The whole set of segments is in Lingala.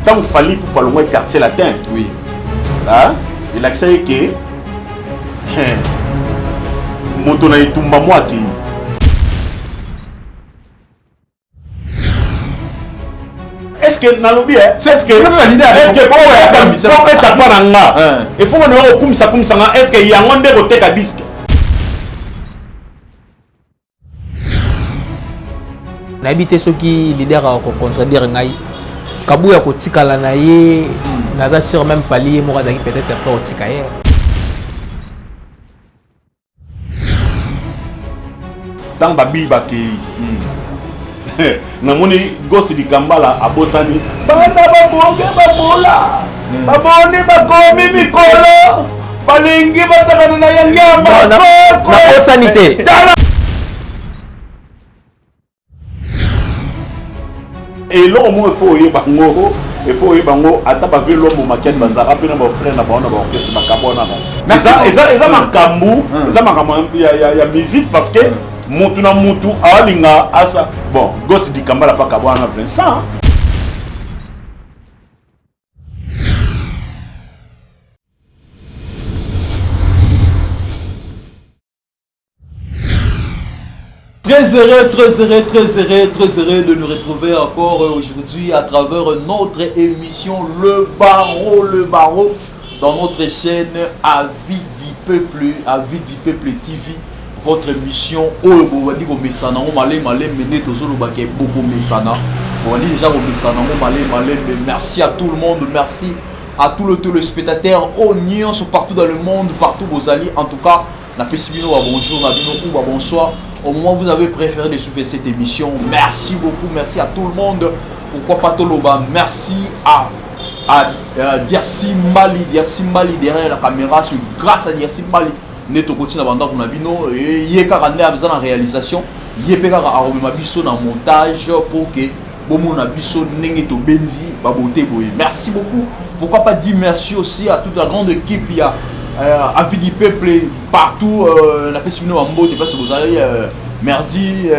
tant qu'il fallait pour pas loin quartier latin. Oui. Hein? Il a accès que moto na itumba mwaki. Est-ce que nalobi est-ce que il faut qu'on kumisa est-ce que yango nde koteka disque na habité ceux qui leader à contredire ngai kabuya kotikala na ye naza sur même palier mo kazaki peut-être après otika ye tant babi baki namoni gosi di kambala abosani bana babonge babola babone bakomi mikolo balingi basakana na yangia na bosani te et là au moins il faut y bango ata ba velo mo maken bazara pe na ba frère na ba na ba orchestre makabona na eza makambu eza makambu ya musique parce que mutu na mutu alinga asa bon gosi di kambala pa kabwana Vincent Très heureux de nous retrouver encore aujourd'hui à travers notre émission Le Barreau dans notre chaîne Avis du Peuple TV. Votre émission merci à tout le monde, merci à tous les téléspectateurs oignons partout dans le monde, partout vos alliés. En tout cas, bonjour, bonsoir. Au moment où vous avez préféré de suivre cette émission, merci beaucoup, merci à tout le monde. Pourquoi pas Toloba, merci à Diassi Mali derrière la caméra, grâce à Diassi Mali. Neto continue à vendre Nabino et Yekara a besoin de réalisation, Yepekara a remis ma biso dans montage pour que Bomo Nabiso Nengeto Benzi Babote Boye. Merci beaucoup. Pourquoi pas dire merci aussi à toute la grande équipe. Il y a Avis du Peuple partout. La personne en mot de place aux alliés. Merdi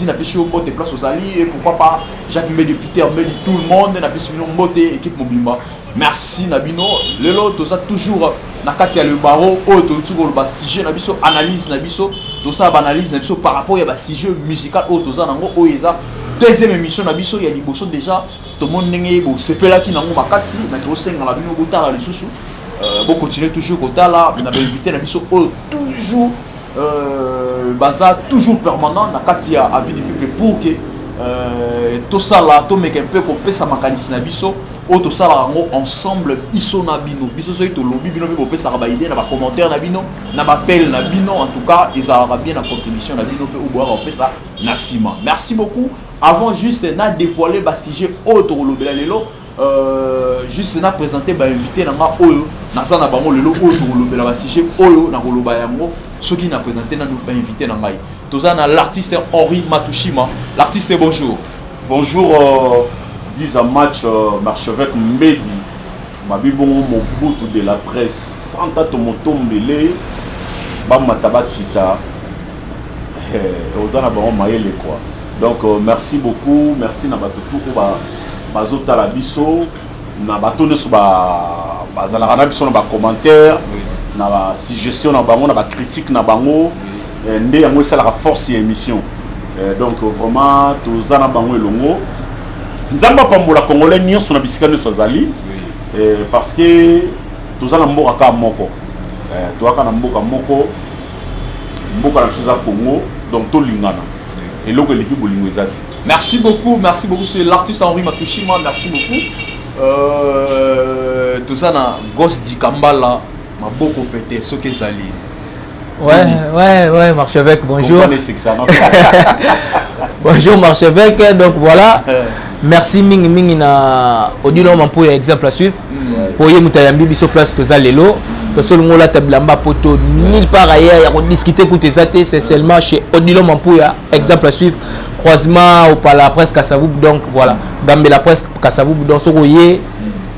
n'a pas su au mot de place aux alliés. Et pourquoi pas Jacques Medi, Peter Medi, tout le monde n'a pas su au mot de équipe Mobimba. Merci Nabino. Le lot, tout ça toujours. Nakati le barreau, toujours le sujet Nabiso, analyse Nabiso, tout ça analyse Nabiso par rapport à sujet musical, tout ça nango oeza. Deuxième émission Nabiso, il y a des bossons déjà. Tout le monde n'est pas c'est là qui nango makasi, mais tout ça dans la bino botara les sous. Bon continuer toujours côté là, on avait invité Nabiso toujours bazar toujours permanent nakati ya Avis du Peuple pour que tout ça là, tout mec un peu pour pesa makanisi Nabiso. Tout ça ensemble biso na bino biso so to lobby bino bo pesa ba idée na ba commentaire na bino na ba appel na bino en tout cas ils aura bien la contribution na bino pe boire pesa na sima. Merci beaucoup. Avant juste na dévoiler ba sujet autre lobela lelo juste na présenter ba invité na ma oyo na za na bango lelo autre lobela ba sujet oyo na koloba yango ceux qui na présenter na nous ba invité na ngai to za na l'artiste Henri Matushima. L'artiste bonjour. Bonjour. 10 à match Marchevêque Mbedi Mabibon Mobutu de la presse Santa Tomotombele Bamataba Kita Ozana Baron Maëlle quoi. Donc merci beaucoup, merci Nabatutu Bazota la biso Nabatone sur Bazala biso na ba commentaire na ba suggestion na bango na ba critique na bango ndé yango ça la force émission. Donc vraiment tozana bango elongo Nzamba pambola congolais nyonso na bisika nyonso azali parce que tozana mboka ka moko toaka na mboka moko na chiza Congo donc to lingana et loko lipi bolingo ezati. Merci beaucoup c'est l'artiste Henri Matushima, merci beaucoup. Tozana gosse di Kambala maboko pété ce que ezali. Ouais, Marchevêque, bonjour. Bonjour Marchevêque, donc voilà. Merci mingi na Odilo Mampoya exemple à suivre. Pour y mutayambi biso place to zalelo. To solo ngola tablamba poto nulle part ailleurs ya discuter côté ça c'est seulement chez Odilo Mampoya exemple à suivre. Croisement au par la presse Kassavou donc voilà. Dans la presse Kassavou donc soroyé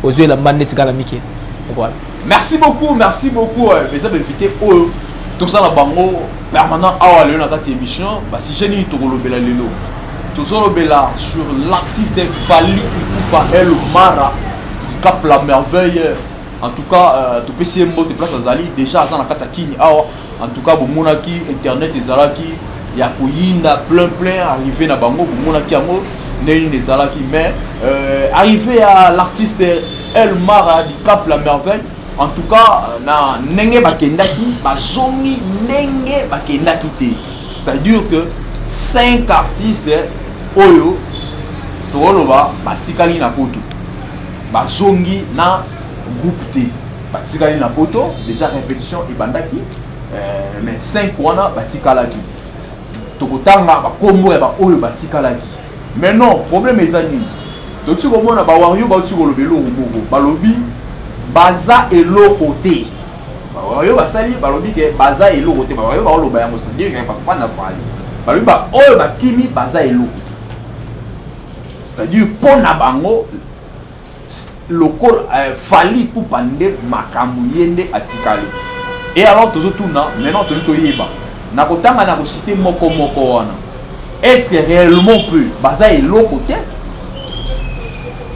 aux yeux la bande tika mike. Voilà. Merci beaucoup les invités tout ça la bango permanent awa le na kati émission ba si jeni to kolobela lelo tozolobela sur l'artiste Fally Ipupa El Mara qui capte la merveille. En tout cas, tu peux essayer de monter place à Zali. Déjà, ça n'a pas de en tout cas, bon monaki internet et Zalaki, il y a plein arrivé na bango, bon monaki amo, n'est Zalaki, mais arrivé à l'artiste El Mara qui capte la merveille. En tout cas, na nenge bakendaki, bazongi nenge bakendaki te. C'est-à-dire que 5 artistes oyo toloba batikali na poto. Bazongi na groupe T. Batikali na poto, déjà répétition et bandaki, mais 5 wana batikalaki. Tokotanga ba kombo ya ba oyo batikalaki. Mais non, problème ezali. Totu komona ba wario ba tu kolobelo mboko. Balobi baza eloko te. Ba wario basali balobi ke baza eloko te. Ba wario ba loba yango c'est dire que pas na Fally. Balobi ba oyo bakimi baza eloko te. C'est-à-dire pona bango local Fally Ipupa nde makambo yende atikali. Et alors tozotuna maintenant toyeba na kotanga na citer moko wana. Est-ce que réellement peut baza eloko te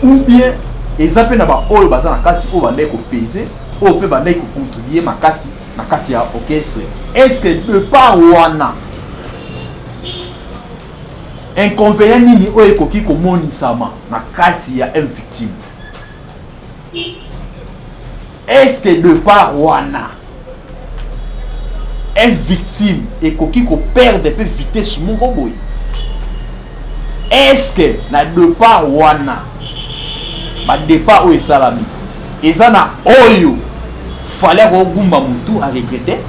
ou bien ezape na ba oyo baza na kati o bande ko peser o pe bande ko contribuer makasi na kati ya orchestre? Est-ce que de pas wana inconvénient nini o ekoki ko monisama na kati ya un victime? Est-ce que de part wana un victime et koki ko perdre peut vitesse mon boy? Est-ce que na de part wana ba départ o salami ezana oyo fallait ko gumba mutu à regretter?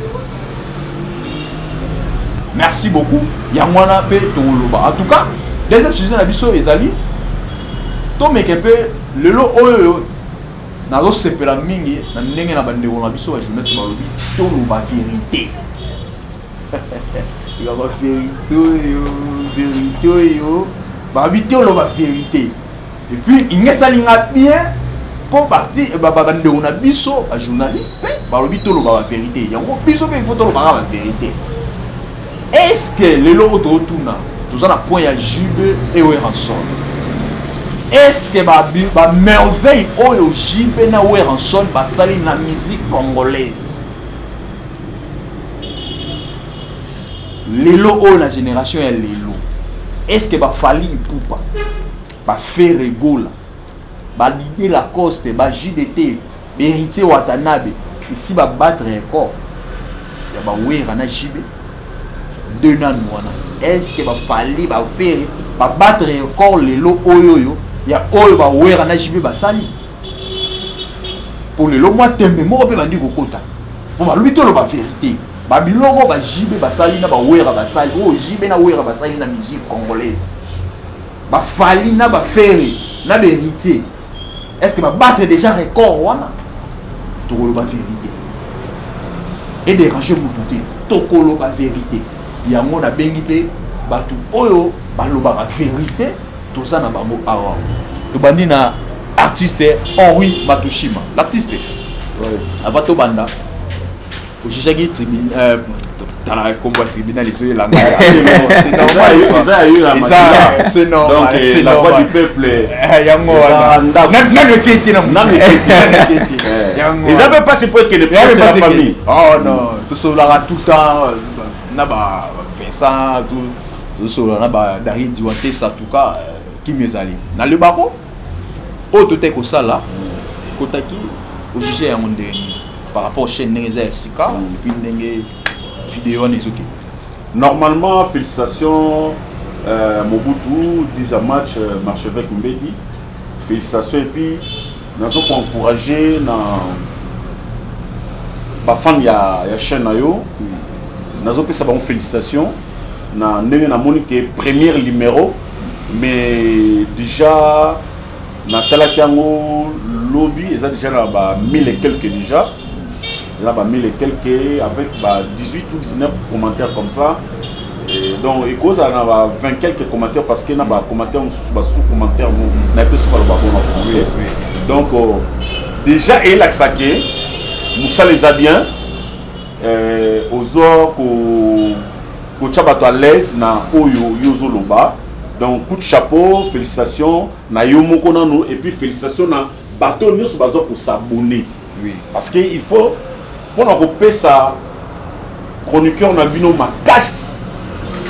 Merci beaucoup. Yangwana pe toloba. En tout cas, deuxième sujet na biso ezali to meke pe lelo oyo nazo sepela mingi na ndenge na bandeko na biso ba journaliste balobi toloba vérité. Il va vérité yo ba bité la vérité. Et puis il ngesa linga bien pour partir ba bandeko na biso ba journaliste pe balobi toloba vérité. Yango biso pe il faut toloba la vérité. Est-ce que lelo ototuna tous na point ya Jube et Ranson? Est-ce que ba merveille oyo Jube na Ranson basali na musique congolaise? Lelo oyo la génération ya lelo. Est-ce que ba Fally Ipupa ba faire regola ba Didier Lacoste ba JDT Héritier Watanabe ici ba battre record ya ba wera na Jube de nan wana? Est-ce que ba Fally ba faire ba battre record lelo oyo ya oyo ba wera na Jube basali? Pour lelo moi tembe moko pe bandi kokota pour ba lubito lo ba vérité ba biloko ba Jube basali na ba wera basali o Jube na wera basali na musique congolaise ba Fally na ba faire na Héritier. Est-ce que ba battre déjà record wana? Tokolo ba vérité et déranger mututé tokolo ba vérité yango na bengi pe batu oyo baloba ba vérité tout ça na bango awa to bandi na artiste Henri Matushima l'artiste abato banda au jijagi tribunal dans la combat tribunal iso la c'est normal c'est la voix du peuple yango na le kiti na yango ils avaient pas ce point que le peuple c'est la famille. Oh non tout cela tout temps na ba Vincent tout cela na ba Dari Diwate ça tout cas qui mezali na le bako o to te ko sala kotaki au juger ya monde par rapport au chaîne Neza Sika et puis ndenge vidéo nezoki. Normalement félicitations Mobutu 10 match Marchevêque Mbedi. Félicitations et puis nous avons encouragé na ba fan ya chaîne yo. Nous avons fait ça bon félicitations na ndenge na monique premier numéro mais déjà na talakiango lobby et ça déjà là ba 1000 et quelques déjà. Là bah 1000 et quelques avec bah 18 ou 19 commentaires comme ça. Et donc et cause on a 20 quelques commentaires parce que na ba commentaires sous commentaires on a été sur le barbon en français. Oui. Donc déjà et là ça qui Moussa les a bien aux or ko chabato à l'aise na oyo yozo loba Donc coup de chapeau, félicitations na yo moko nanu et puis félicitations na bateau nous sur besoin pour s'abonner. Oui. Parce que il faut pour couper ça chroniqueur na bino makasi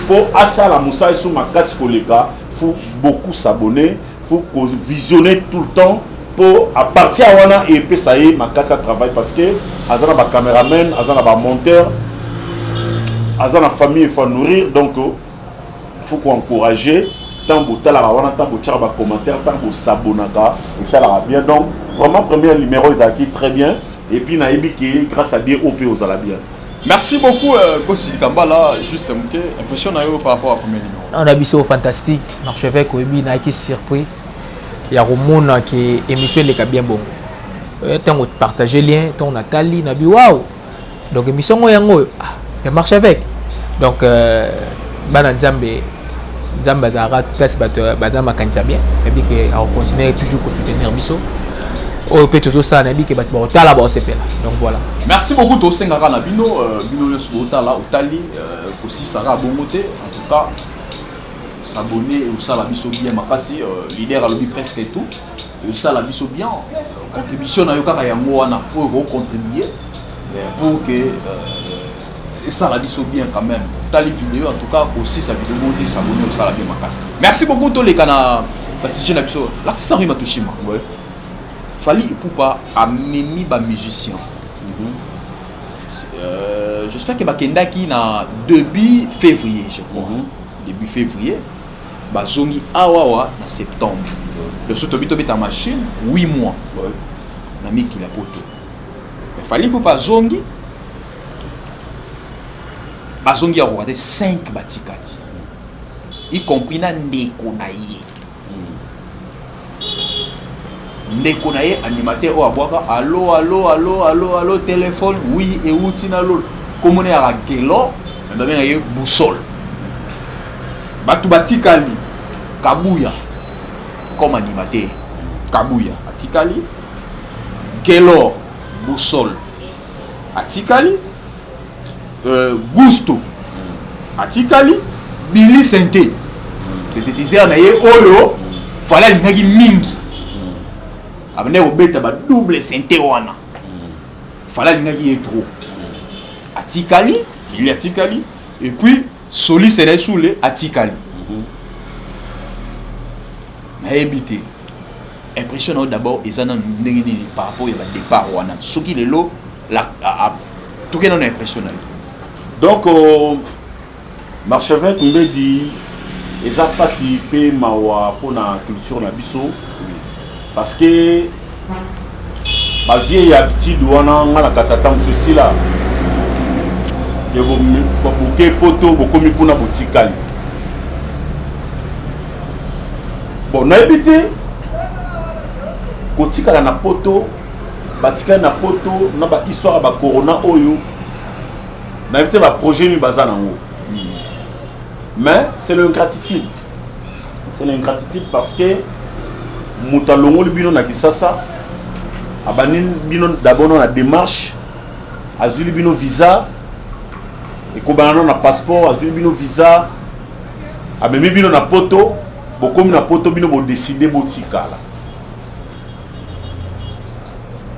pour asa la moussa sur makasi kolega, faut beaucoup s'abonner, faut visionner tout le temps pour à partir à wana et puis ça y est makasi à travail parce que azana ba caméraman, azana ba monteur, azana famille il faut nourrir donc faut qu'on encourager tant que la wana tant que tchara ba commentaire tant que s'abonnaka et ça la bien donc vraiment premier numéro ils acquis très bien et puis na qui grâce à Dieu OP aux ala bien. Merci beaucoup coach Kambala juste impression na yo par rapport à premier numéro. On a biso fantastique l'archevêque obi na qui surprise ya romona qui émission les bien bon tant on partager lien tant on a tali na bi waouh donc émission ngo yango ya marche avec donc bana nzambe nzambe azara place bato bazama kanisa bien et puis que on continue toujours à soutenir biso au peut toujours ça na bi que bato ba tala ba sepela donc voilà. Merci beaucoup to sengaka na bino bino le sotala otali aussi sara bongote en tout cas s'abonner au ça la biso bien makasi leader à lobby presque et tout et ça la biso bien contribution na yo kaka yango wana pour contribuer pour que et ça la biso bien quand même tali vidéo en tout cas aussi sa vidéo monter s'abonner au ça la bien makasi. Merci beaucoup to les kana parce que je n'ai l'artiste Henri Matushima ouais fallait pour pas amener ba musicien. J'espère que Bakenda qui na début février je crois début février bazongi awawa na septembre le sotobi ta machine 8 mois na miki la poto mais fallait pour pas zongi bazongi a regardé 5 batikali y compris na ndeko na ye ndeko na ye animateur o abwaka allo téléphone oui et outina lol komone ya gelo ndame na ye boussole batu batikali kabuya comme animateur kabuya atikali gelo boussole atikali gusto atikali Billy Sente c'était teaser na ye oyo fala lingaki mingi abane obeta ba double Sente wana fala lingaki ye trop atikali il atikali et puis Soli Seresoule atikali na ebité impression d'abord ezana ndenge nini par rapport à départ wana soki lelo la tout que non impressionnant donc Marchevêque me dit ils ont participé mawa pour la culture na biso parce que ma vieille habitude wana ngala kasata msusi là que boke poto bokomi kuna botikali bon na ebité kotikala na poto batikali na poto na ba histoire ba corona oyo na ebité ba projet mi baza nango mais c'est l'ingratitude parce que mutalongo libino na kisasa abani bino d'abord na démarche azuli bino visa et kobana na passeport azuli bino visa abemi bino na poto bokomi na poto bino bo décider botikala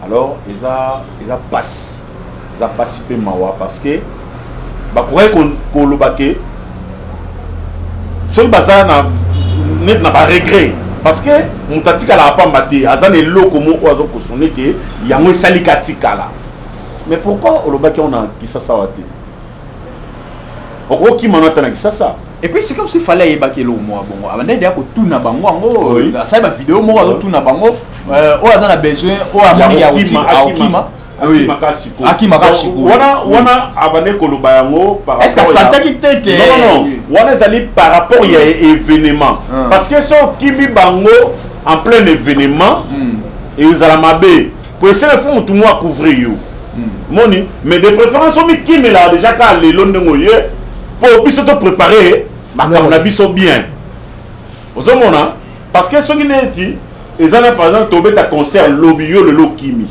alors ils a passé pe mawa parce que ba koye ko lobake so baza na ba regret parce que mutatika la pamba te azana eloko moko azo kosone ke yango esali katikala mais pourquoi olobaki on a kisasa wate oko ki manata na kisasa et puis c'est comme s'il fallait yebaki lo mo bongo abanda dia ko tuna bango ngo ça ba vidéo moko azo tuna bango o azana besoin o amoni ya uti akima oui akima kasiko wana abane koloba yango par est-ce que ça t'a quitté que non wana zali par rapport il y a événement parce que so kimi bango en plein événement et ils ala mabe pour essayer de faire tout moi couvrir yo moni mais de préférence on mi kimi là déjà ka lelo ndongo ye pour biso to préparer makam na biso bien ozomona parce que so ki neti ezana par exemple tobe ta concert lobby yo le lo kimi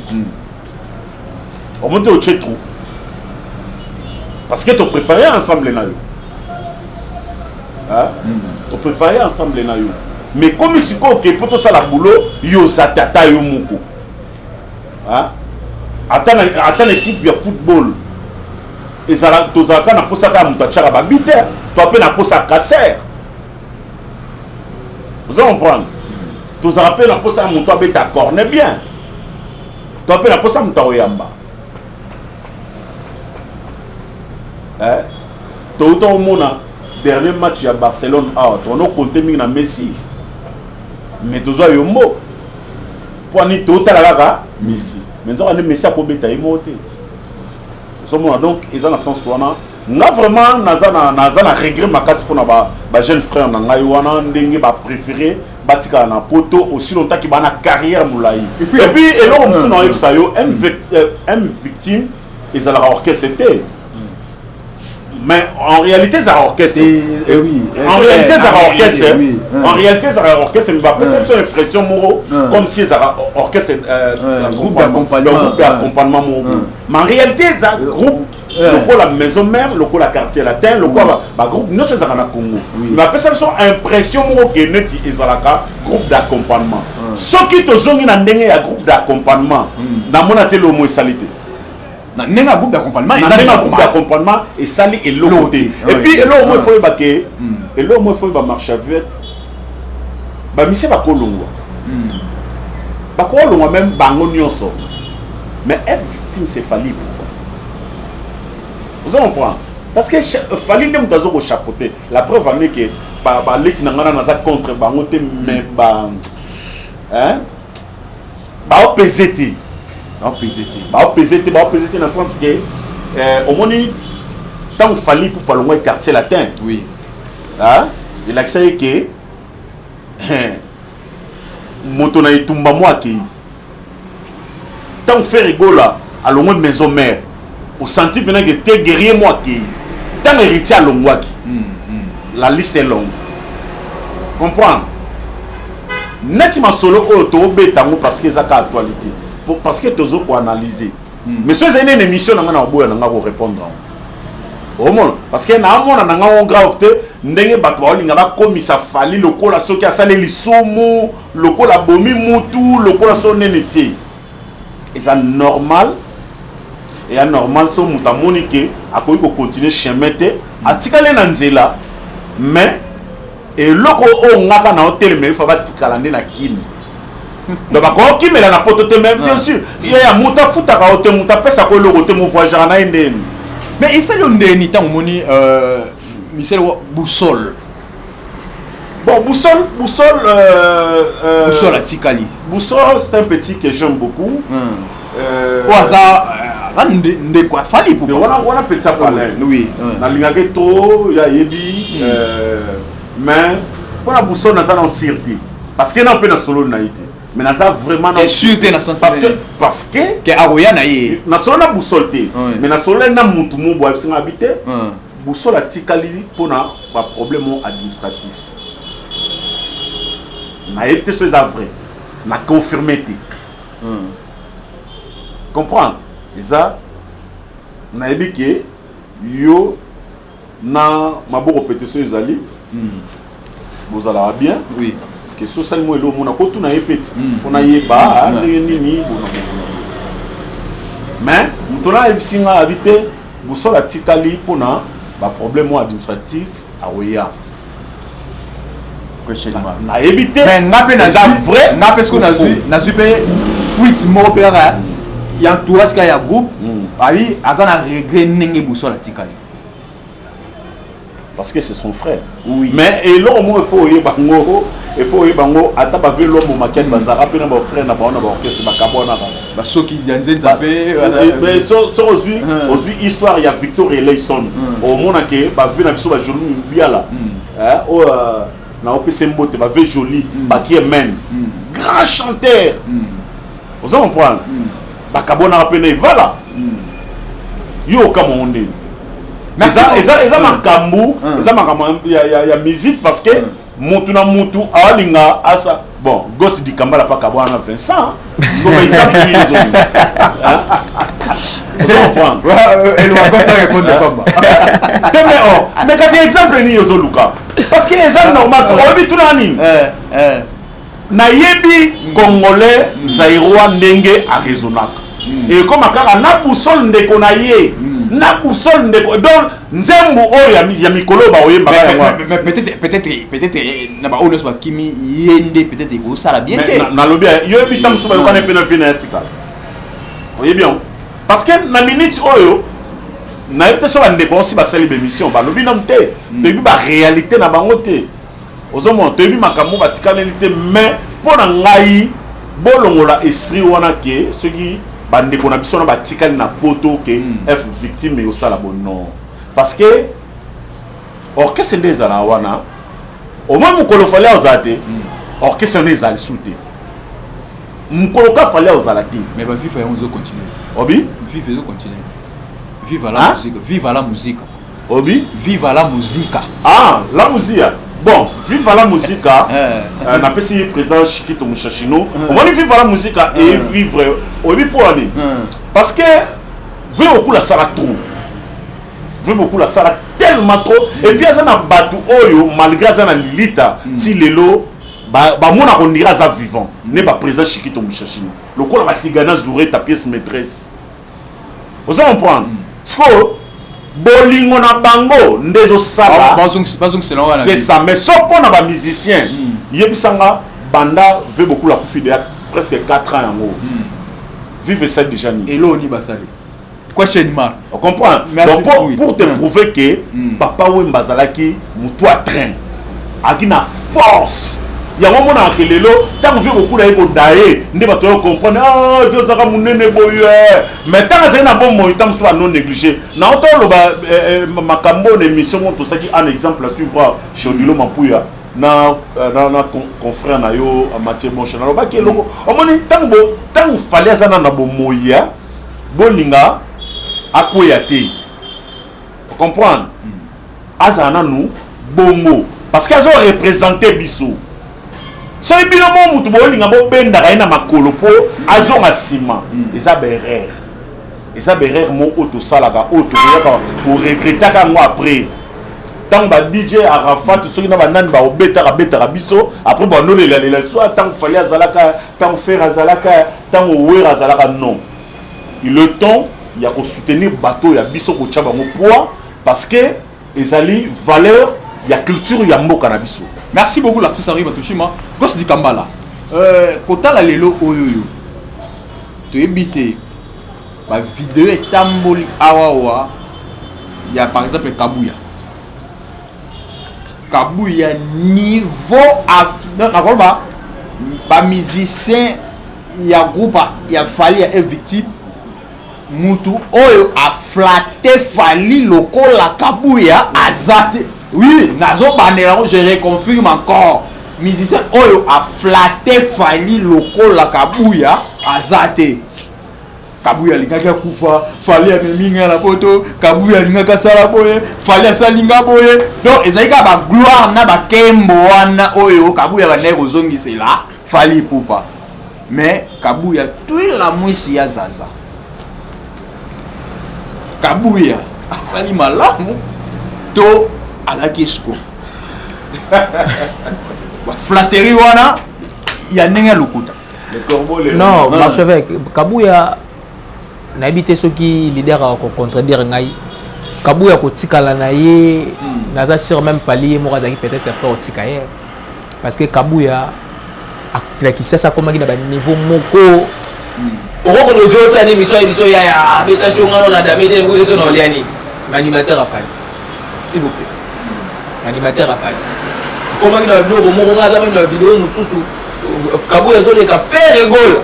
on monte au trou parce que tu préparé ensemble là on peut parler ensemble na yo mais comme si ko que pour tout ça la boulot yo zatata yo moko attends l'équipe de football et ça la tozaka na posa ka mutachaka babite to pe na posa casser vous comprenez tozaka pe na posa muto abeta corne bien to pe na posa muto yamba tout au monde dernier match à Barcelone on a compté na Messi mais tous yo mot pour ni total là Messi maintenant on est Messi à kobeta imote donc ils ont la sens wana na vraiment na regret makasi pour na ba jeune frère na ngai wana ndenge ba préféré batika na poto aussi longtemps ki ba na carrière moulai et puis et là on na yebsa yo un victime ils allaient orchestrer mais en réalité ça orchestre oui en réalité ça orchestre en réalité ça orchestre mais pas cette impression moro comme si ça orchestre un groupe d'accompagnement mais en réalité ça groupe le la maison mère le la quartier latin le ba groupe non c'est ça na Congo mais après ça sont impression moro que net ezalaka groupe d'accompagnement ce qui te zongi na ndenge ya groupe d'accompagnement na mona te le mot salité na groupe d'accompagnement et sali et l'autre et puis l'autre moi faut baquer et l'autre moi faut ba marcher avec ba mise ba kolongwa même bango nyonso mais être victime c'est fallu vous comprenez parce que fallu ndem tazo ko chapeauter la preuve en est que ba leki na ngana na contre bango te mais ba opposé ba opposé dans le sens que au moins tant fallu pour pas loin quartier latin oui il a essayé que moto na itumba moi qui tant fait rigola à loin maison mère au senti maintenant que t'es guerrier moi qui tant héritier à longwa qui la liste est longue comprendre netima solo auto betango parce que ça a actualité parce que tous pour analyser mais ce c'est une émission na ngana boya na ngako répondre au monde parce que na mona na ngako grave te ndenge bato ba linga ba komisa fali lokola soki asale lisumu lokola bomi mutu lokola sonenete et ça normal et anormal so muta monike akoyi ko continuer chemin te atikale na nzela mais et loko o ngaka na hotel mais il faut ba tikala na kini donc quand qui met la porte même bien sûr il y a muta futa ka hotel muta pesa ko le hotel mo voyageur na ndeni mais il s'est donné ni temps moni Michel Boussole bon Boussole à Tikali Boussole c'est un petit que j'aime beaucoup au hasard de quoi fallait pour on a petit ça oui na lingake to ya yebi mais pour la Boussole na ça dans circuit parce que na pe na solo na ité mais na ça vraiment et sûreté na sens parce que aroya na ye na solo na Boussole te mais na solo na mutu mo boa singa habité Boussole a tikali pour na ba problème administratif na été ce vrai na confirmé comprendre ça na ebike yo na maboko pétition ezali vous allez bien oui que ce soit moi le monde ko tuna epeti on a yeba nini mais mutona ebisinga habité Boussole a tikali pour na ba problème administratif a oya na éviter mais ngape na vrai ngape ce qu'on a vu na super fuite mo opéra il y a entourage qui a groupe ali azana regret nenge Boussole a tikali parce que c'est son frère oui mais et là au moins il faut bango ata ba velo mo maken bazara pe na ba frère na ba na ba orchestre ba kabona ba soki dianze nzapé mais so aujourd'hui histoire il y a Victor Eleison au monde que ba vu na biso ba joli biala o na opese mbote ba ve joli ba qui est men grand chanteur vous comprenez ba kabona pe na voilà yo kama onde eza makambu eza makambu ya musique parce que mutu na mutu alinga asa bon gosse di kambala pa kabwana Vincent c'est comme exemple ni les autres elle va pas répondre comme mais kasi exemple ni yozo luka parce que c'est normal oyebi tuna nini nayebi congolais zaïrois ndenge arezonaka et comme kaka na boussole ndeko na ye na boussole ndeko donc nzembo oyo ya mikolo ba oyemba mais peut-être na ba olos ba kimi yende peut-être ko sala bien te na lobi yoyebi tam so ba yokana pe na vina etika oyebi bien parce que na minute oyo na yete so ba ndeko aussi ba sali émission ba lobi nam te toyebi ba réalité na bango te ozomona toyebi makambo batikaneli te mais mpo na ngai bolongola esprit wana ke soki bandeko na biso na batikali na poto ke f victime yosala bonno parce que orchestre nde ezala wana au moins mokolo fali aozala te orchestre nde ezali su te mokolo ka fali aozala te mais bavive yango ezocontinue obi vive ezocontinue vive la musique vive la musique obi vive la musique la musique bon vive la musique na pesi président Chikito Mushashino on dit vive la musique et vivre obi pour aller parce que veut beaucoup la sala trop veut beaucoup la sala tellement trop et puis ça na batu oyo malgré ça na lita si lelo ba mona ko ndira za vivant ne ba président Chikito Mushashino le ko la batigana zouré ta pièce maîtresse vous en prendre bolingo na bango ndezo sala c'est ça mais sauf pour na ba musicien yebisanga banda veut beaucoup la kufi de presque 4 ans yango vive ça déjà ni elo ni basali quoi chenimar on comprend donc pour te prouver que papa Wemba Zalaki mutu a train akina force yango mona ke lelo tant veut beaucoup la ko daé nde bato yo comprendre je zaka munene boye mais tant c'est na bon mo tant soit non négligé na auto lo ba makambo na émission tout ça qui un exemple à suivre chez Odilo Mampuya na confrère na yo Mathieu Bonche na ba ke loko o moni tant fallait ça na bo moya bolinga akoya te comprendre azana nous bongo parce qu'elles ont représenté biso so ibino mo mutu bolinga bo benda kaina makolo po azonga sima eza berere mo auto salaka auto yaka pour regretter ka moi après tant ba DJ Arafat soki na banani ba obeta biso après ba no lela soit tant fallait azalaka tant faire azalaka tant ouer azalaka non il le temps il y a ko soutenir bateau ya biso ko tchaba mo poids parce que ezali valeur ya culture ya mboka na biso. Merci beaucoup l'artiste Henri Matushima. Gosse di Kambala. Kota la lelo oyoyo. To ebité. Ba vidéo est tamboli awawa. Il y a par exemple Kabuya. Kabuya niveau à ba ba musicien ya groupe ya fali ya victime. Mutu oyo a flatté fali lokola Kabuya azate. Oui, nazo bandera, je reconfirme encore. Musicien oyo a flatté fali lokola Kabuya azate. Kabuya lingaka kufa, fali ya minga na poto, Kabuya lingaka sala boye, fali salinga boye. Donc ezalika ba gloire na ba kembo wana oyo Kabuya ba nego zongi c'est là, fali poupa. Mais Kabuya tout la mwisi ya zaza. Kabuya asali malamu to alakisko. Flatterie wana ya ndenge lokuta. Non, l'archevêque Kabuya na habité ceux qui leader à contredire ngai. Kabuya ko tikala na ye naza sur même palier mo razaki peut-être pas au tikaye parce que Kabuya a plaqué ça comme na ba niveau moko. Oko no zo sa ni mission ya habitation ngano na damete ngo so no liani. Animateur afali. S'il vous plaît. Animateur afali. Comment il a vu au moment où on a la vidéo nous sous Kabuya zo le ka faire rigole.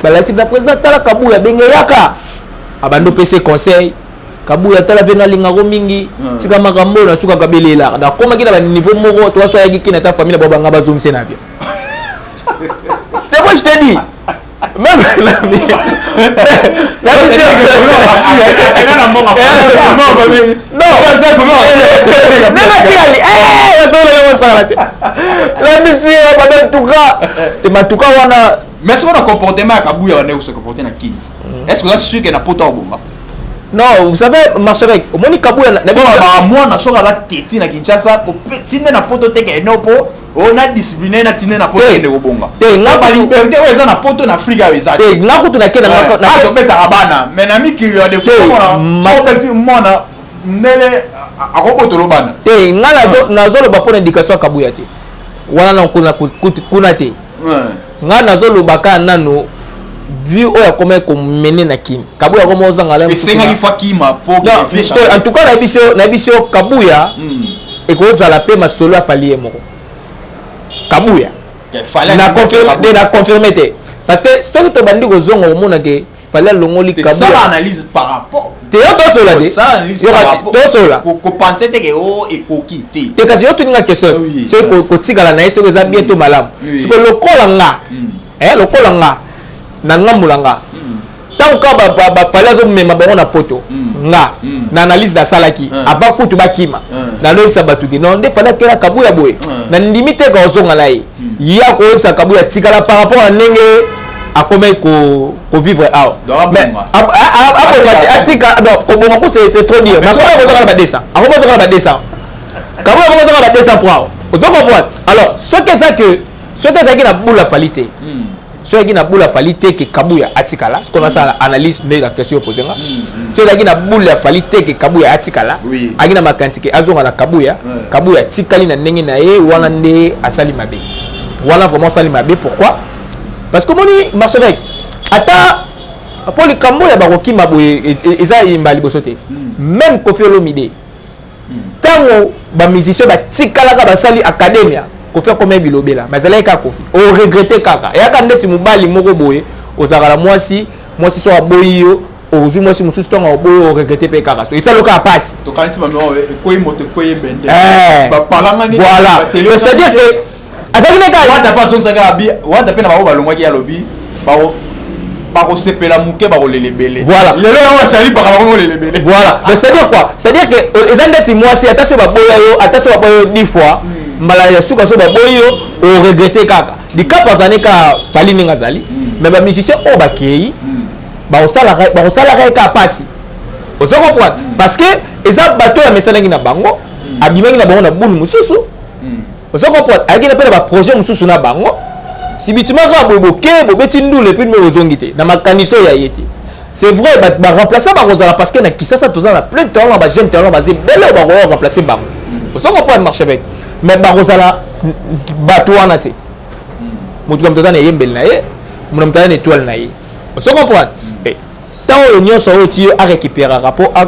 Balati la président tala Kabuya benga yaka. Abando PC conseil. Kabuya tala vena linga mingi tika makambo na suka kabelela. Da comment il a niveau moko toi so yaki na ta famille ba banga bazong senabia. C'est quoi je te dis? Même la mais est-ce qu'on a comportement à Kabuya on est se comporter na qui est-ce que là sûr que na pota obonga Non, vous savez, marche avec. Au moins, Kabouya. Moi, na soka la teti na Kinshasa, ko tinde na poto teke enopo, on a discipliné na tinde na poto de obonga. Na ba liberté o eza na poto na Afrika eza. Na kutu na kena na to beta abana, mais na mi kilo de fo na so beti mona nele akoboto lobana. Nga nazo lo ba pona indication Kabouya te. Wana na kuna te. Nga nazo lo baka nano vu oya comment ko mener na kim Kabouya ko mo zanga la senga ifwa kima po en tout cas na biso Kabouya e ko zala pe masolo afali moko Kabouya na confirmer te parce que ce que to bandi ko zongo mona ke fallait longoli Kabouya ça analyse par rapport te yo to sola de ça analyse par rapport to sola ko penser te ke o e ko kiti te kasi yo tuninga question c'est ko tigala na eso za bientôt malam c'est que lokola nga lokola nga na ngamulanga tant ka ba palazo mema bango na poto nga na analyse da salaki aba kutu bakima na lobisa batuki non de fala kera Kabouya boy na limite ka osonga lai ya ko sa Kabouya tikala par rapport à ndenge a comment ko vivre out mais atika non ko bon ko c'est trop dire mais ko ba descend a ko ba descend Kabouya ko ba descend pour au donc alors ce que ça qui na boule la falité ceux qui na boule falité que Kabouya atikala ce qu'on a ça analyse de la question posée là ceux qui na boule falité que Kabouya atikala agina makantike azonga na Kabouya tikali na ndenge na ye wana nde asali mabe wana vraiment asali mabe pourquoi parce que moni marche avec ata pour le Kabouya baroki maboye eza imbali bosote même Koffi Olomide tango ba musicien ba tikala ka basali academia ko faire comme bilobela mazala ka Koffi o regretter kaka ya ka ndeti mubali moko boye ozakala mwasi so aboyo ozu mwasi mususu tonga oboyo o regretter pe kaka so italoka passe to kanti ba mo ko imoto ko yembende ba paranga ni voilà c'est-à-dire que avec les gars wata pas so saka bi wata pe na ba balongwa ki ya lobi ba ko sepela muke ba ko lelebele voilà lelo ya wasali ba ko lelebele voilà c'est-à-dire quoi c'est-à-dire que ezandeti mwasi atase ba boyo 10 fois mbala ya suka so baboyo o regretter kaka dikapa zane ka palini ngazali mais ba musicien o bakei ba osala ka pasi osoko point parce que eza bato ya mesana ngi na bango abimaki na bango na bulu mususu osoko point aki na pela ba projet mususu na bango si bitima ka boboke bobeti ndule puis me ozongite na makaniso ya yete c'est vrai ba remplacer ba rozala parce que na Kisasa toza na plein de talent ba jeune talent ba zebele ba remplacer bango osoko point marche avec mais barozala bato wana te mutu kamtana na yembel na ye muna mtana étoile na ye on comprend tant o nyonso o ti a récupérer rapport a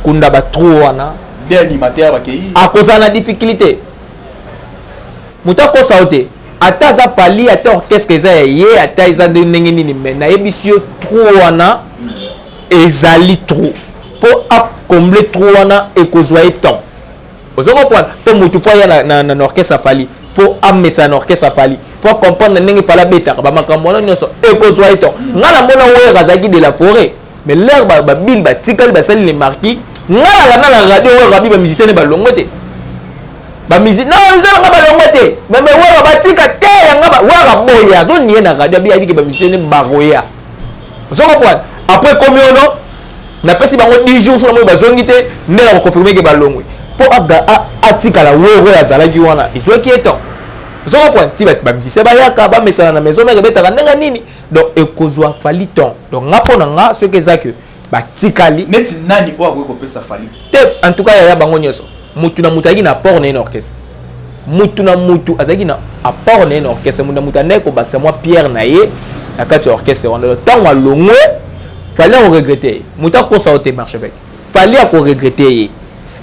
kunda ba trou wana des animateurs bakei a cause na difficulté muta ko sauter ata za pali ata orchestre eza ye ata eza de ndenge nini mais na yebisio trou wana ezali trou pour a combler trou wana et kozwa temps vous comprenez pour mutu po ya na orchestre fali faut amesa na orchestre fali pour comprendre ndenge fala beta ba makambo na nyonso e ko zwa ito ngala mona wo razaki de la forêt mais l'air ba bil ba tikali ba sali les marquis ngala na radio wo rabi ba musicien ba longote ba musique non nzela nga ba longote mais wo ba tika te ya nga ba wo boya zo nie na radio bi abi ke ba musicien ba roya vous comprenez après combien non na pesi bango 10 jours sur mo ba zongite ne la confirmer ke ba longwe pour atika la woro ya zalaki wana iso ki eto zo ko ti ba musicien ba yaka ba mesana na maison mais betaka ndanga nini donc ekozwa fali ton donc ngapo na nga ce que ça que ba tikali neti nani o akoki kopesa fali te en tout cas ya bango nyoso mutu na mutu na port na orchestre mutu na mutu azaki na apport na orchestre mutu na mutu na ko bakisa moi Pierre na ye na kati orchestre on le temps wa longwe fallait on regretter mutu ko sauter marche avec fallait ko regretter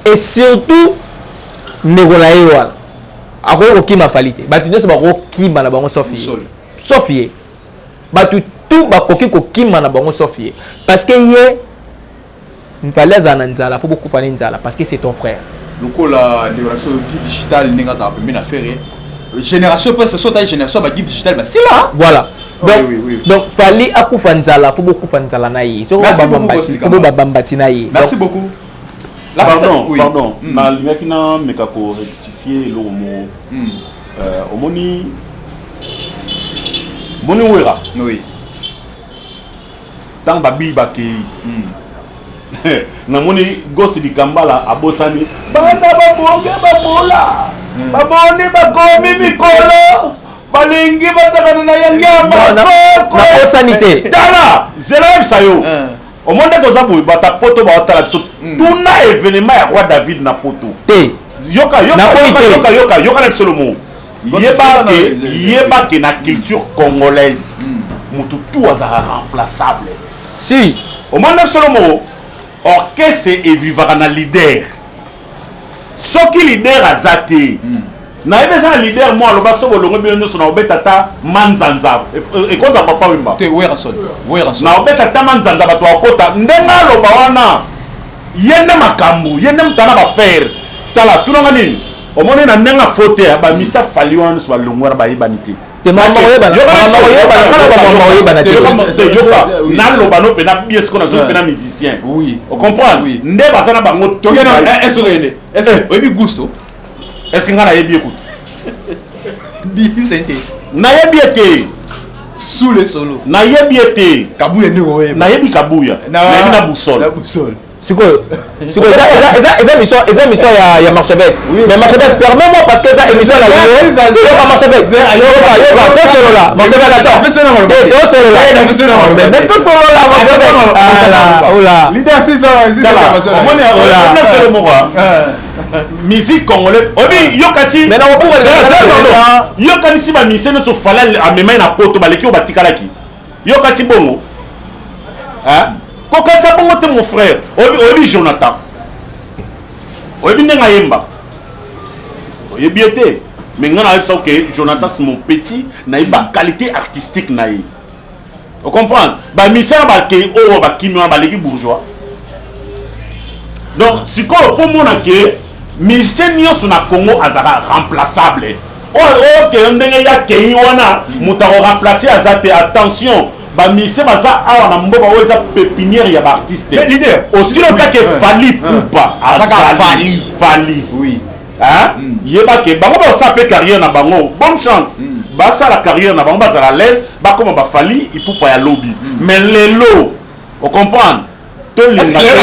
et surtout negola ye wana akoki kokima fali te bato nyonso bakokima na bango sofie bato tu bakoki kokima na bango sofie parce que ye mfali azala na nzala fo bokufa ne nzala parce que c'est ton frère lokola décoration guide digital ndenge azala pembeni na fere génération pe ce ta génération ba guide digital ba sila voilà donc fali akufa nzala fo bokufa nzala na ye soko babambati na ye merci beaucoup. Pardon. Na limaki na meka ko rectifier le mot. Omoni wera. Oui. Tant babi baki. namoni gosi likambala abosani bana babonge babola baboni bakomi mikolo balingi bazakana na yangi ya bakoko nabosani te tala zela yebisa yo omonde toza boye bata poto baotala biso tuna événement ya roi David na poto te yoka na biso le mot yeba ke na culture congolaise mutu tout azaka remplaçable si omonde biso le mot orchestre evivaka na leader soki leader aza te nayebi eza na leader mo aloba so bolongo bino nyonso na obeta ta manzanza ekozala papa wemba na obeta ta manzanza bato bakota ndenge aloba wana ye nde makambo ye nde mutana bafere tala tunanga nini omoni na ndenge afote bamisa fali wana nyonso balongwara bayebani te naloba no mpena biesiko nazo mpena musicien ocomprendre nde baza na bango oyebi gusto eske nga nayebi ekutu bisente nayebi ete sule solo nayebi ete kabuya nde oyeba nayebi kabuya nayebi na busole sikoyo eza mission ya Marchevêque mais Marchevêque permets-moi parce que eza émission la yoka Marchevêque yoka tosolola Marchevêque attends tosolola Marchevêque leader musique congolaise obi yokasi yokanisi bamisien nyonso fala amemai na poto baleki oyo batikalaki yokasi bongo kokasa bongo te mon frère oyebi Jonathan oyebi ndenge ayemba oyebi ete mais nga nayebisa oke Jonathan c'est mon petit nayebi baqualité artistique na ye ocomprendre bamisien na bakei oyo bakimi wana baleki bourgeois donc sikoyo mpo mona ke musicien nyonso na Congo azaka remplaçable oyo okeye ndenge yakei wana moto akoremplace aza te attention bamisien baza awa na mboka oyo eza pépinière ya baartiste aussi lokake fali pupa azali fali yebake bango basala mpe carrière na bango bonne chance basala carrière na bango bazala l'aise bakoma bafali ipupa ya lobi mais lelo ocomprendre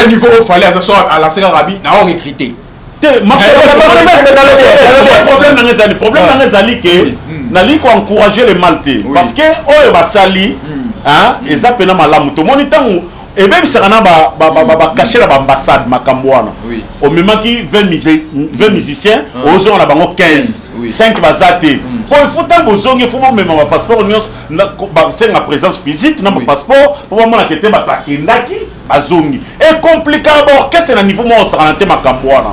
niveau oyo fali aza so alaseka rabi na orekrite problème nanga ezali ke nali koencourager le mal te parce que oyo basali eza pena malamu tomoni ntango ebebisaka na bakashe na baambassade makambo wana omemaki 20 musiciens ozonga na bango 15 5 baza te po ifo ntango ozongi ifo bomema bapasseport nyonso basenga présence physique na bapasseport po bamonaka ete bato akendaki bazongi ecomplika baorchestre na niveau moko osakana te makambo wana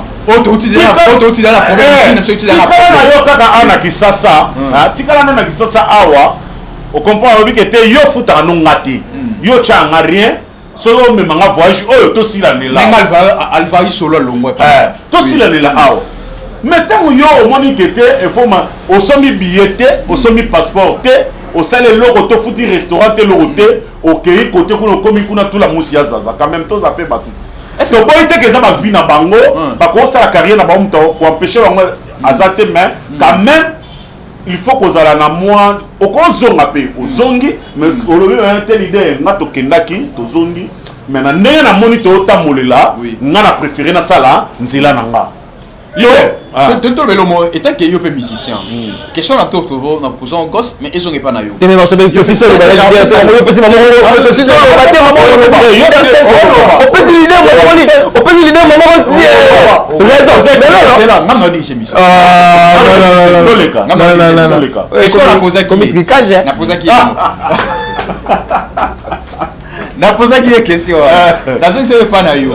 tikala na yo kaka awa na kisasa tikala na kisasa awa ocomprendre obiki ete yo futaka nonga te yo tyanga rien soki omemanga voyage oyo tosilanela tosilanela awa mais ntango yo omoni ke te efoma osomi billet te osomi passeport te osali eloko tofuti restaurant te eloko te okei kote kuna okomi kuna tula musi ya zaza quand même toza mpe bato te est ce que oboyi te ke eza bavi na bango bakosala carrière na bango moto koempêche bango aza te mais quand même il faut kozala na mwa okozonga mpe ozongi mais olobi te lide nga tokendaki tozongi mais na ndenge namoni totambolela nga na préféré nasala nzela na nga tolobela omo etake yo mpe musicien question na to na posant en gosse mais ezonge epa na yo napozaki ye question nazongi sebe epa na yo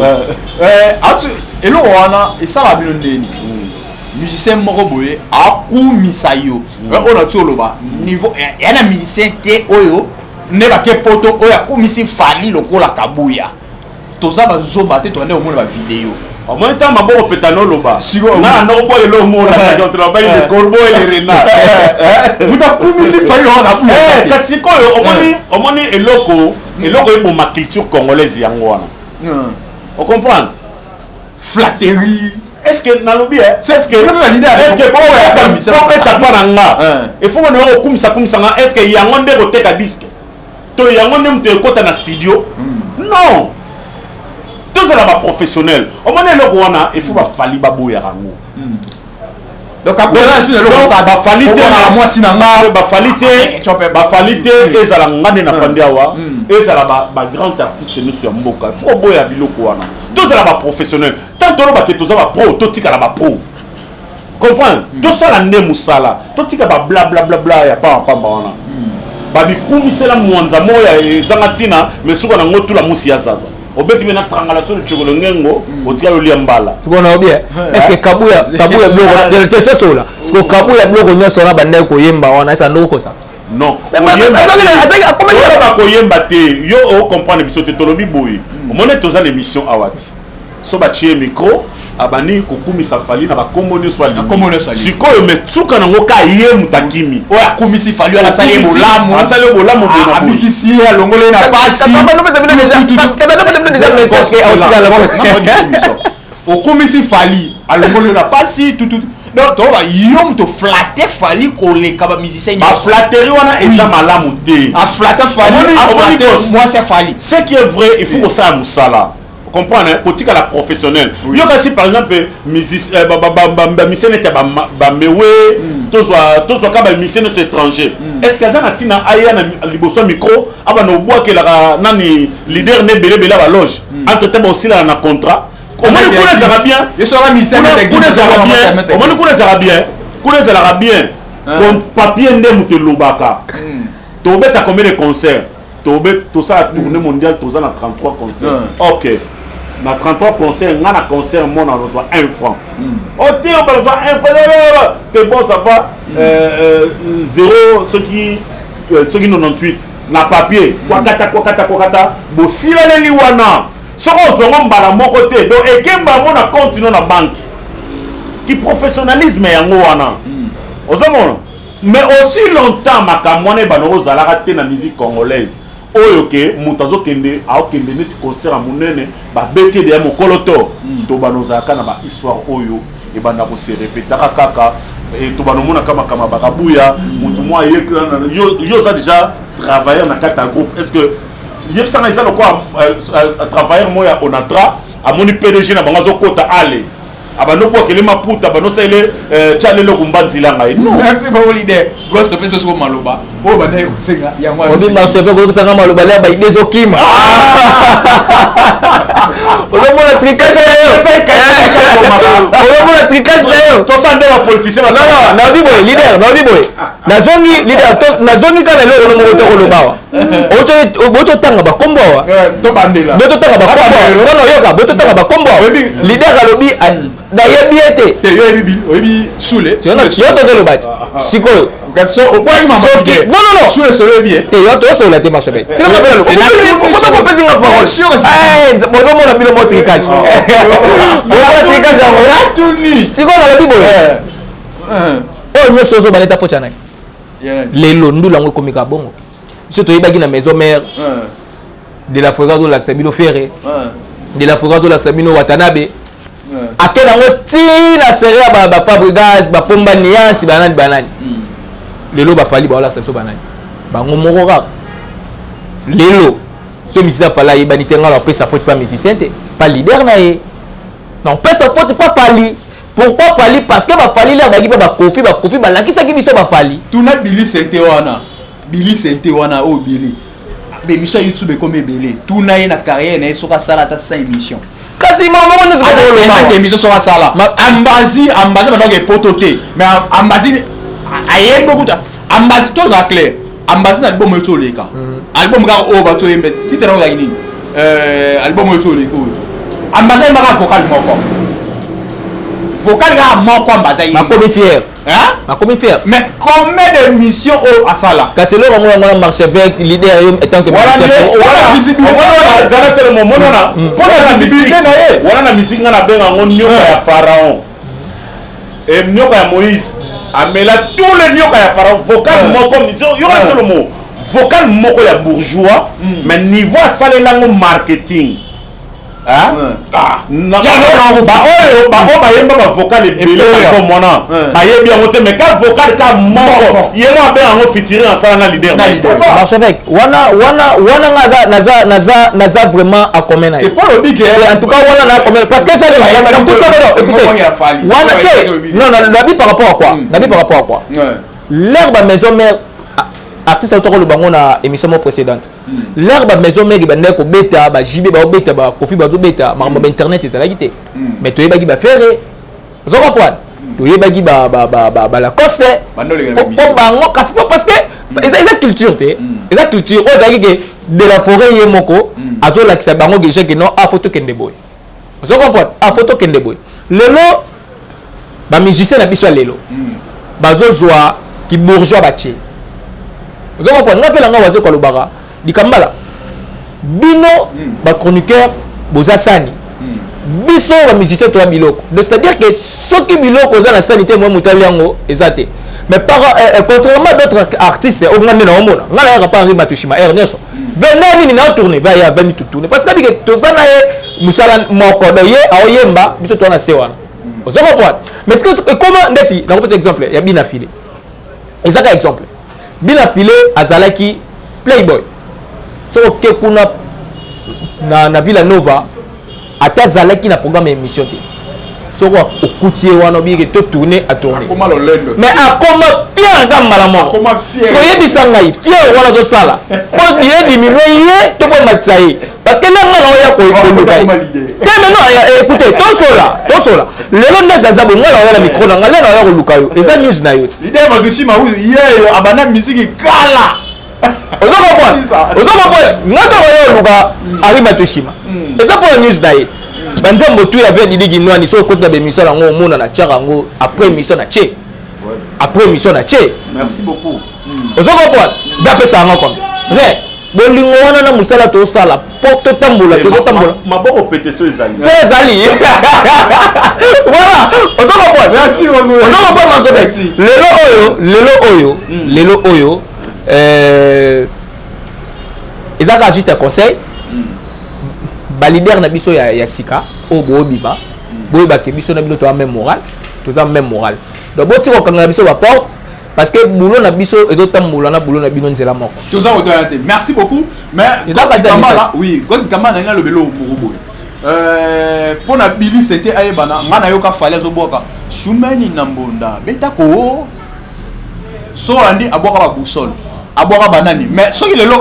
eloko wana esala bino ndeni musicien moko boye akumisa yo oyo na ti oloba niveau ya na musicien te oyo nde bake poto oyo akumisi fali lokola kabuya toza bazoba te toande omona bavideo omoni ntango maboko petano oloba nga ndoko boye elo omonaabai le corbeau ele renard mutu akumisi fali lokola kabuya kasi sikoyo omoni eloko eboma culture congolaise yango wana ocomprendre flatterie est-ce que nalobi est-ce que popeta mpa na nga efo mona okumisa nga est-ce que yango nde koteka disque to yango nde moto ekota na studio non tozala ba professionnel omona eloko wana il faut bafali baboya yango donc bafali te ezala ngane na fandi awa ezala ba grand artiste nyonso ya mboka il faut boya biloko wana tozala ba professionnel tant toloba ke toza ba pro totikala ba pro comprendre tosala nde mosala totika ba bla bla bla bla ya pamba wana babikumisela mwanza moya ezanga ntina mais soki nango tula musi ya zaza obeti mena trangala tolo chokolo ngengo otika lolia mbala tukona obie est-ce que kabuya bloko tete sola est-ce que kabuya bloko nyonso na bande koyemba wana esa ndoko kosa non koyemba koyemba te yo o comprendre biso te tolobi boye omone toza l'émission awati so batie micro abani kokumisa fali na bakombo nyonso ali sikoyo metsuka nango ka ye mutakimi oyo akumisi fali ala sali bolamu abikisi ye alongole na pasi okumisi fali alongole na pasi tutu donc to ba yo muto flatter fali koleka ba musicien ba flatterie wana eza malamu te a flatter fali moi c'est fali ce qui est vrai il faut ça musala comprendre politique à la professionnelle yo kasi par exemple musicien musicien était ba mewe tozwa ka ba musicien étranger est-ce que ça na tina aya na liboso micro aba no bois que la nani leader ne belé ba loge entre temps aussi là na contrat comment nous ça va bien je serai musicien ça bien kon papier ndem te lobaka to beta combien de concerts to ça tournée mondiale to za na 33 concerts OK na 33 concerts na concert mon on reçoit 1 franc OK on va reçoit 1 franc c'est bon ça va 0 ce qui 98 na papier kwakata bo sila le liwana soko zongo mbala moko te donc ekemba mo na compte na banque qui professionnalisme yango wana ozomona mais aussi longtemps makamone bano ozalaka te na musique congolaise oyo ke mutu azokende aokende neti concert monene babeti de mokolo to banozalaka na bahistoire oyo ebanda kose repetaka kaka to banomona kama bakabuya mutu mwa yo za déjà travailler na kata groupe est-ce que yebisanga eza lokwa travailler moya onatra amoni PDG na bango azokota ale abano kwa kelema puta bano sele chale lo kumbanzila ngai no merci beaucoup leader gosto peso so maloba o banaye kusenga ya mwa obi marché pe ko tsanga maloba la ba idezo kima olomona tricage olomona tricage d'ailleurs to sande ba politicien ba na biboy leader nazongi leader nazongi kana lelo no mo to lobawa oto tanga ba kombo wa to bandela boto tanga ba kombo non yoka boto tanga ba kombo leader alobi na yebi ete oyebi sule yo to ke lobati sikoyo garçon au point non sule sole bien te yo to so la te marche bien c'est pas le ko pesi nga parole bozo mona bilo mo tricage bozo tricage ya tuni sikoyo la bibo nyo sozo baleta pocha nai lelo ndula ngo komika bongo surtout yebaki na maison mère de la forêt de l'Axabino Ferré de la forêt de l'Axabino Watanabe akena ngo tina seria ba Fabregas ba Pomba Nias banani lelo ba fali ba la Axabino banani bango moko ka lelo so misisa fala yebani tenga la pesa faute pas musicien pas leader na ye non pesa faute pas fali. Pourquoi fali? Parce que ba fali là ba kofi ba lakisa ki biso ba fali. Tuna Billy Sente wana o Billy. Be mission YouTube comme belé. Tuna na carrière na soka sala ta 5 émissions. Kasi maman on se va pas émission soka sala. Ambazi ba donc pototé. Mais ambazi aye beaucoup ta. Ambazi to za clair. Ambazi na album to leka. Album ka o ba to yembe. Si te ronga nini. Album to leka. Ambazi ma ka vocal moko. Vocal ga moko ambazi. Ma comme fier. Hein? Ma comme fier. Mais combien de missions au asala? Kasi le on marche avec leader étant que voilà visibilité. Voilà zala c'est le moment là. Pour la visibilité na ye. Voilà na musique na benga nyoka ya Pharaon. Et nyoka ya Moïse. Amela tous les nyoka ya Pharaon vocal moko yo reste le mot. Vocal moko ya bourgeois mais niveau asala lango marketing. bayemba bavocal ebele comme mwana bayebi yango te mais ka vocal ka moko ye mo abe yango fitiri na sala na leader marche avec wana naza vraiment à commun en tout cas wana na commun parce que ça écoutez wana non nabi par rapport à quoi l'herbe maison mère artiste autour le bango na émission précédente l'herbe maison mère ba ko beta ba jibe ba beta ba kofi ba beta ma internet ça la quitté mais to yebagi ba faire vous comprenez to yebagi ba la coste ko bango kasi parce que eza culture te eza culture ozaki ke de la forêt ye moko azo la kisa bango déjà que non a photo kende boy vous comprenez a photo kende boy lelo ba musicien na biso lelo bazo joie ki bourgeois bache vous comprenez nga pela nga waze kwa lubaka dikambala bino ba chroniqueur boza sani biso ba musicien to biloko c'est-à-dire que soki biloko za na sanité moi mutali yango ezate mais par contrairement à d'autres artistes au ngande na omona nga na pas Henri Matushima Ernesto venez ni na tourner va ya venir tout tourner parce que dit que to za na ye musala moko do ye aoyemba biso to na sewana vous comprenez mais est-ce que comment ndeti na petit exemple ya bina filé ezaka exemple bina filé azalaki playboy so ke kuna na Villa Nova ata zalaki na programme émission te so quoi okutier wana bi ke to tourner à tourner mais akoma fier ngamba la mort so yebisa ngai fier wana to sala ko die diminuer ye to ko matsayi parce que là ngana oya ko ikoluka mais non écoutez to sola lelo nda gazabo ngala oya na micro na ngala oya ko luka yo eza news na yo l'idée Matushima ye abana musique kala ozokopoa ngata oyo luka Henri Matushima eza pour la news na ye banzembo tu avait dit ginwani so côté de mission yango omona na tchara yango après mission na tché merci beaucoup ozokopoa d'après ça yango comme vrai bolingo wana na musala to sala porte tambola to tambola maboko pété so ezali voilà ozokopoa merci beaucoup ozokopoa mazobe lelo oyo ezaka juste un conseil ba leader na biso ya sika o bo biba boy ba ke biso na bino to même moral to za même moral donc boti ko kanga biso ba porte parce que boulot na biso et d'autres boulot na bino nzela moko to za autorité merci beaucoup mais oui quand Kamala na le belo morobo pour na Billy c'était ayebana ngana yoka fale zo boka shumeni na mbonda betako so andi aboka ba boussole aboka banani mais ce qui est là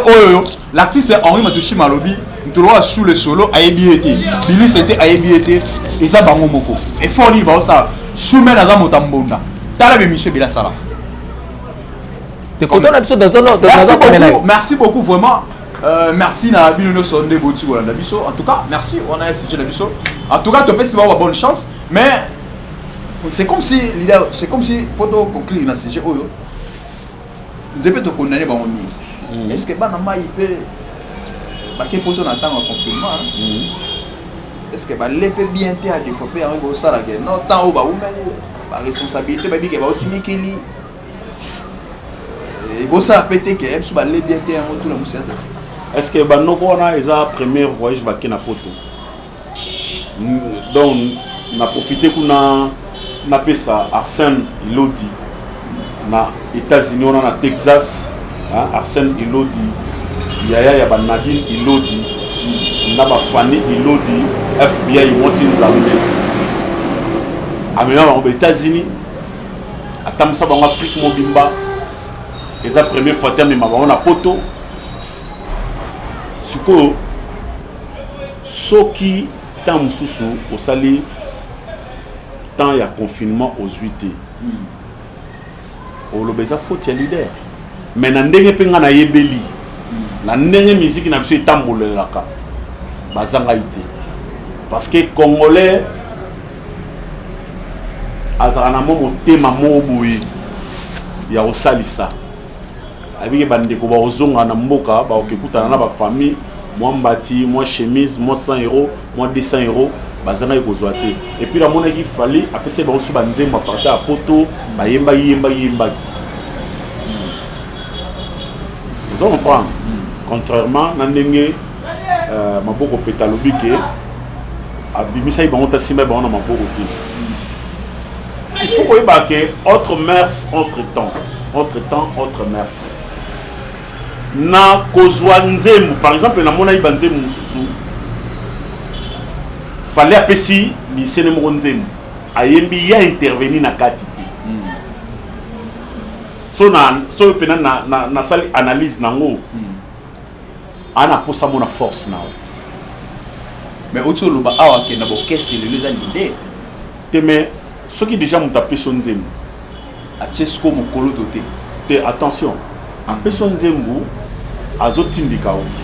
l'artiste Henri Matushima lobi ntolo sous le solo ayebiete Billy c'était ayebiete et ça bango moko et faut dire ba ça shumen aza motambonda tala be monsieur bila sala te koto na biso merci beaucoup vraiment merci na bino sonde boti wala na biso en tout cas merci on a essayé na biso en tout cas tu peux avoir bonne chance mais c'est comme si poto conclure na sujet oyo nzebe to condamner bango mingi est-ce que bana mai peut baké poto na temps confinement est-ce que ba lepe bien te à développer en go sala que non temps o ba umeli ba responsabilité ba bige ba otimikili et go ça pété que est ba lepe bien te en tout la musique est-ce que banoko wana eza premier voyage baké na poto donc na profiter kuna na pesa Arsène Ilodi na États-Unis on a Texas Arsène Ilodi yaya ya Nadine Ilodi na ba Fanny Ilodi FBI moi si nous avons amena aux États-Unis atamsa ba Afrique mobimba eza première fois terme ma on a poto suko soki tant mususu au sali temps ya confinement aux 8 au lobeza faute ya leader mais na ndenge penga na yebeli na ndenge musique na biso etambolelaka bazanga ite parce que congolais azana momo tema moboyi ya osalisa abike bandeko ba ozonga na mboka ba okekutana na ba famille moi mbati moi chemise moi 100 €, moi 200 €. Bazanga ekozwa te et puis la monnaie qui fallait après c'est ba osu banzemba partir à poto ba yemba vous comprendre contrairement na ndenge maboko petalobike abimisa bango ta simba bango na maboko te. Il faut koyeba ke autre mers entre temps, autre mers. Na kozwa nzembo par exemple na mona iba nzembo mususu fallait apesi misene mo nzembo ayembi ya intervenir na kati te. So pena na sali analyse nango ana posa mona force na mais autour le ba awa ke na bo kesi le les idées te mais ce qui déjà monta peso nzembo a chesko mokolo doté te attention en peso nzembo azotindika oti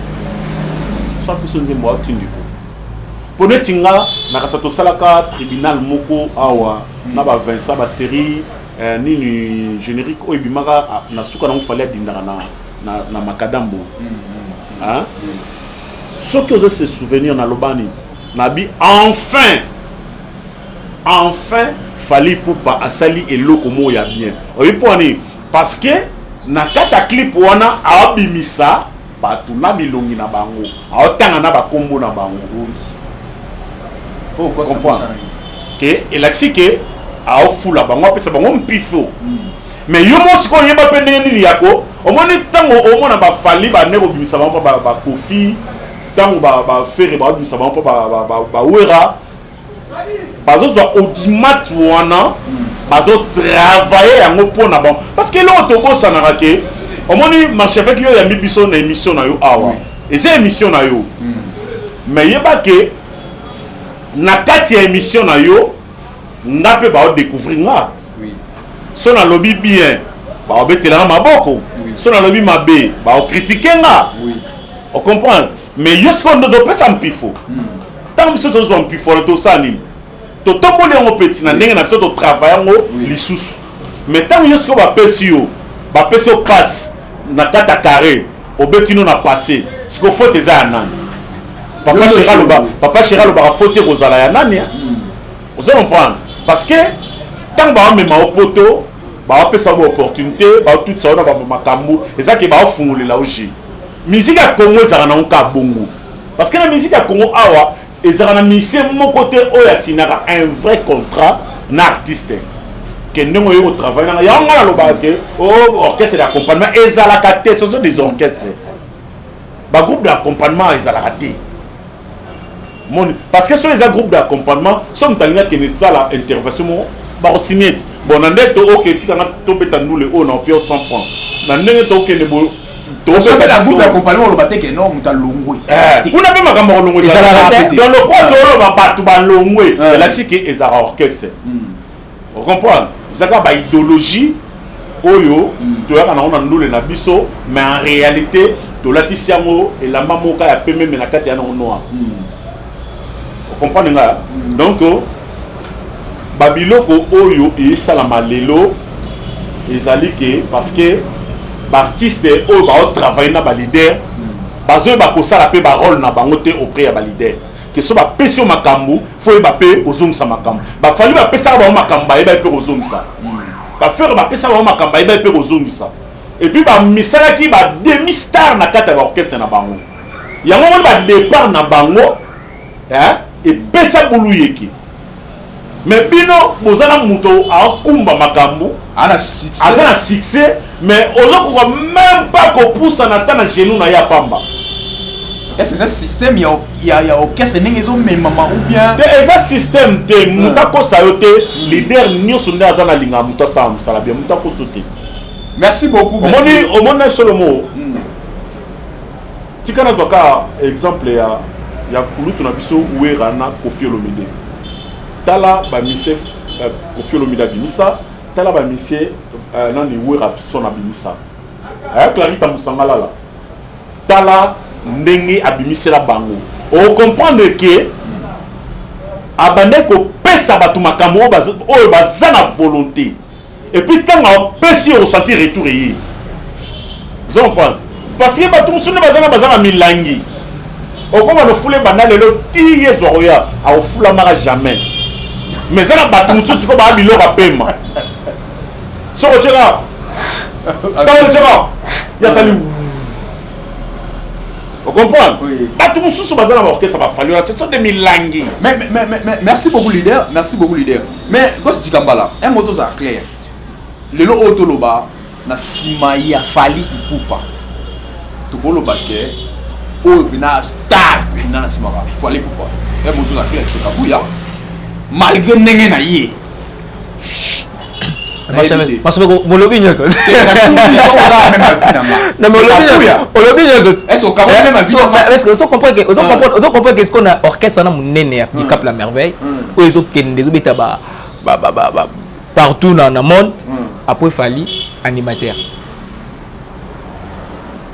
so peso nzembo atindiko pone tinga na kasato salaka tribunal moko awa na ba Vincent ba série nini générique oyo bimaka na suka na mfale bindaka na makadambo hein ce que je se souvenir na lobani na bi enfin fallait pour pas asali eloko mo ya bien oyi poni parce que na kata clip wana abimisa batu na bilongi na bango aotanga na bakombo na bango oh quoi ça que elaxi que aofula bango apesa bango mpifo mais yo mosi ko yeba pe ndenge nini yako omoni tango omona ba fali ba ne bimisa bango ba kofi tango ba fere ba bimisa bango ba wera bazozwa audimat wana bazo travailler yango pona bango parce que lo toko sanaka ke omoni marché avec yo ya mibiso na émission na yo awa et c'est émission na yo mais yeba ke na kati ya émission na yo nga pe ba découvrir nga so na lobby bien ba obetela maboko so na lobby mabe ba critiquer nga on comprend mais yo ce qu'on doit pesa mpifo tant que ça zo mpifo to sani to tomboli yango petit na ndenge na biso to travailler ngo lisusu mais tant que yo ce qu'on va pesi yo ba pesi yo passe na kata carré obetino na passé ce qu'on faut eza nani papa Chira loba faute rozala ya nani vous allez comprendre parce que tant ba mema opoto ba pesa bo opportunité ba tout ça na ba makambo eza ke ba fungulela oji musique ya Congo ezaka na nka bongo parce que la musique ya Congo awa ezaka na mise mon côté oya sinaka un vrai contrat na artiste que ndongo yo travailler na ya ngala loba ke orchestre d'accompagnement ezalaka te ce sont des orchestres ba groupe d'accompagnement ezalaka te parce que sur les groupes d'accompagnement sont talinga que ne sala intervention ba signer bon na ndeto OK tika to beta nous le haut na pio 100 francs na ndenge to ke ne bo to so beta groupe d'accompagnement lo bateke non muta longwe on a pas makambo longwe dans le quoi lo ba batu ba longwe la que ezara orchestre on comprend zaka ba idéologie oyo to ya na on nous le na biso mais en réalité to latisiamo et la mamoka ya peme na kati ya na noir comprendre nga donc babiloko oyo esalama lelo ezali ke parce que baartiste oyo baotravaille na balider bazoyo bakosala mpe barole na bango te auprès ya balider ke so bapesi yo makambo fo yeba mpe kozongisa makambo bafali bapesaka bango makambo bayeba mpe kozongisa bafere bapesaka bango makambo bayeba mpe kozongisa et puis bamisalaki bademi star na kati ya baorchestre na bango yango moni badépart na bango et pesa bulu yeki mais bino bozana muto akumba makambu ana succès mais ozoko même pas ko poussa na tana genou na ya pamba est-ce que ce système ya orchestre ningezo mais maman ou bien eza système de mutako sayote leader nyoso nda azana linga mutasa musala bien mutako sauter merci beaucoup omoni solomo tikana zoka exemple ya kulutu na biso wera na Koffi Olomide tala ba mise Koffi Olomide bimisa tala ba mise nani wera biso na bimisa Clarita Musangala la tala ndenge abimisela bango o comprendre que abande ko pesa batu makambo oyo bazana volonté et puis tanga pesi au sentir retour yi vous comprenez parce que batu musune bazana milangi okoma no fule banda lelo ti yezoya au fula mara jamais mais ça na batu mususu ko ba biloko pema so ko tira ya sali Vous comprenez? Oui. Bah, tout le monde sous ce bazar ça va falloir. Ce sont des milangues. Mais merci beaucoup leader, merci beaucoup leader. Mais quand tu dis Kambala, un mot ça clair. Le lot autoloba na simaï a fallu ipupa. Tu peux le battre. Oh bina star bina na simara. Fallu ipupa. Un mot ça clair c'est Kabuya. Malgré n'engé na yé. Parce que mon lobby n'est pas. Non mais on lobby n'est est-ce qu'on même avis est-ce que tu comprends que ce qu'on a orchestre na munene du Cap la Merveille où ils ont des obéta partout dans le monde après Fali animateur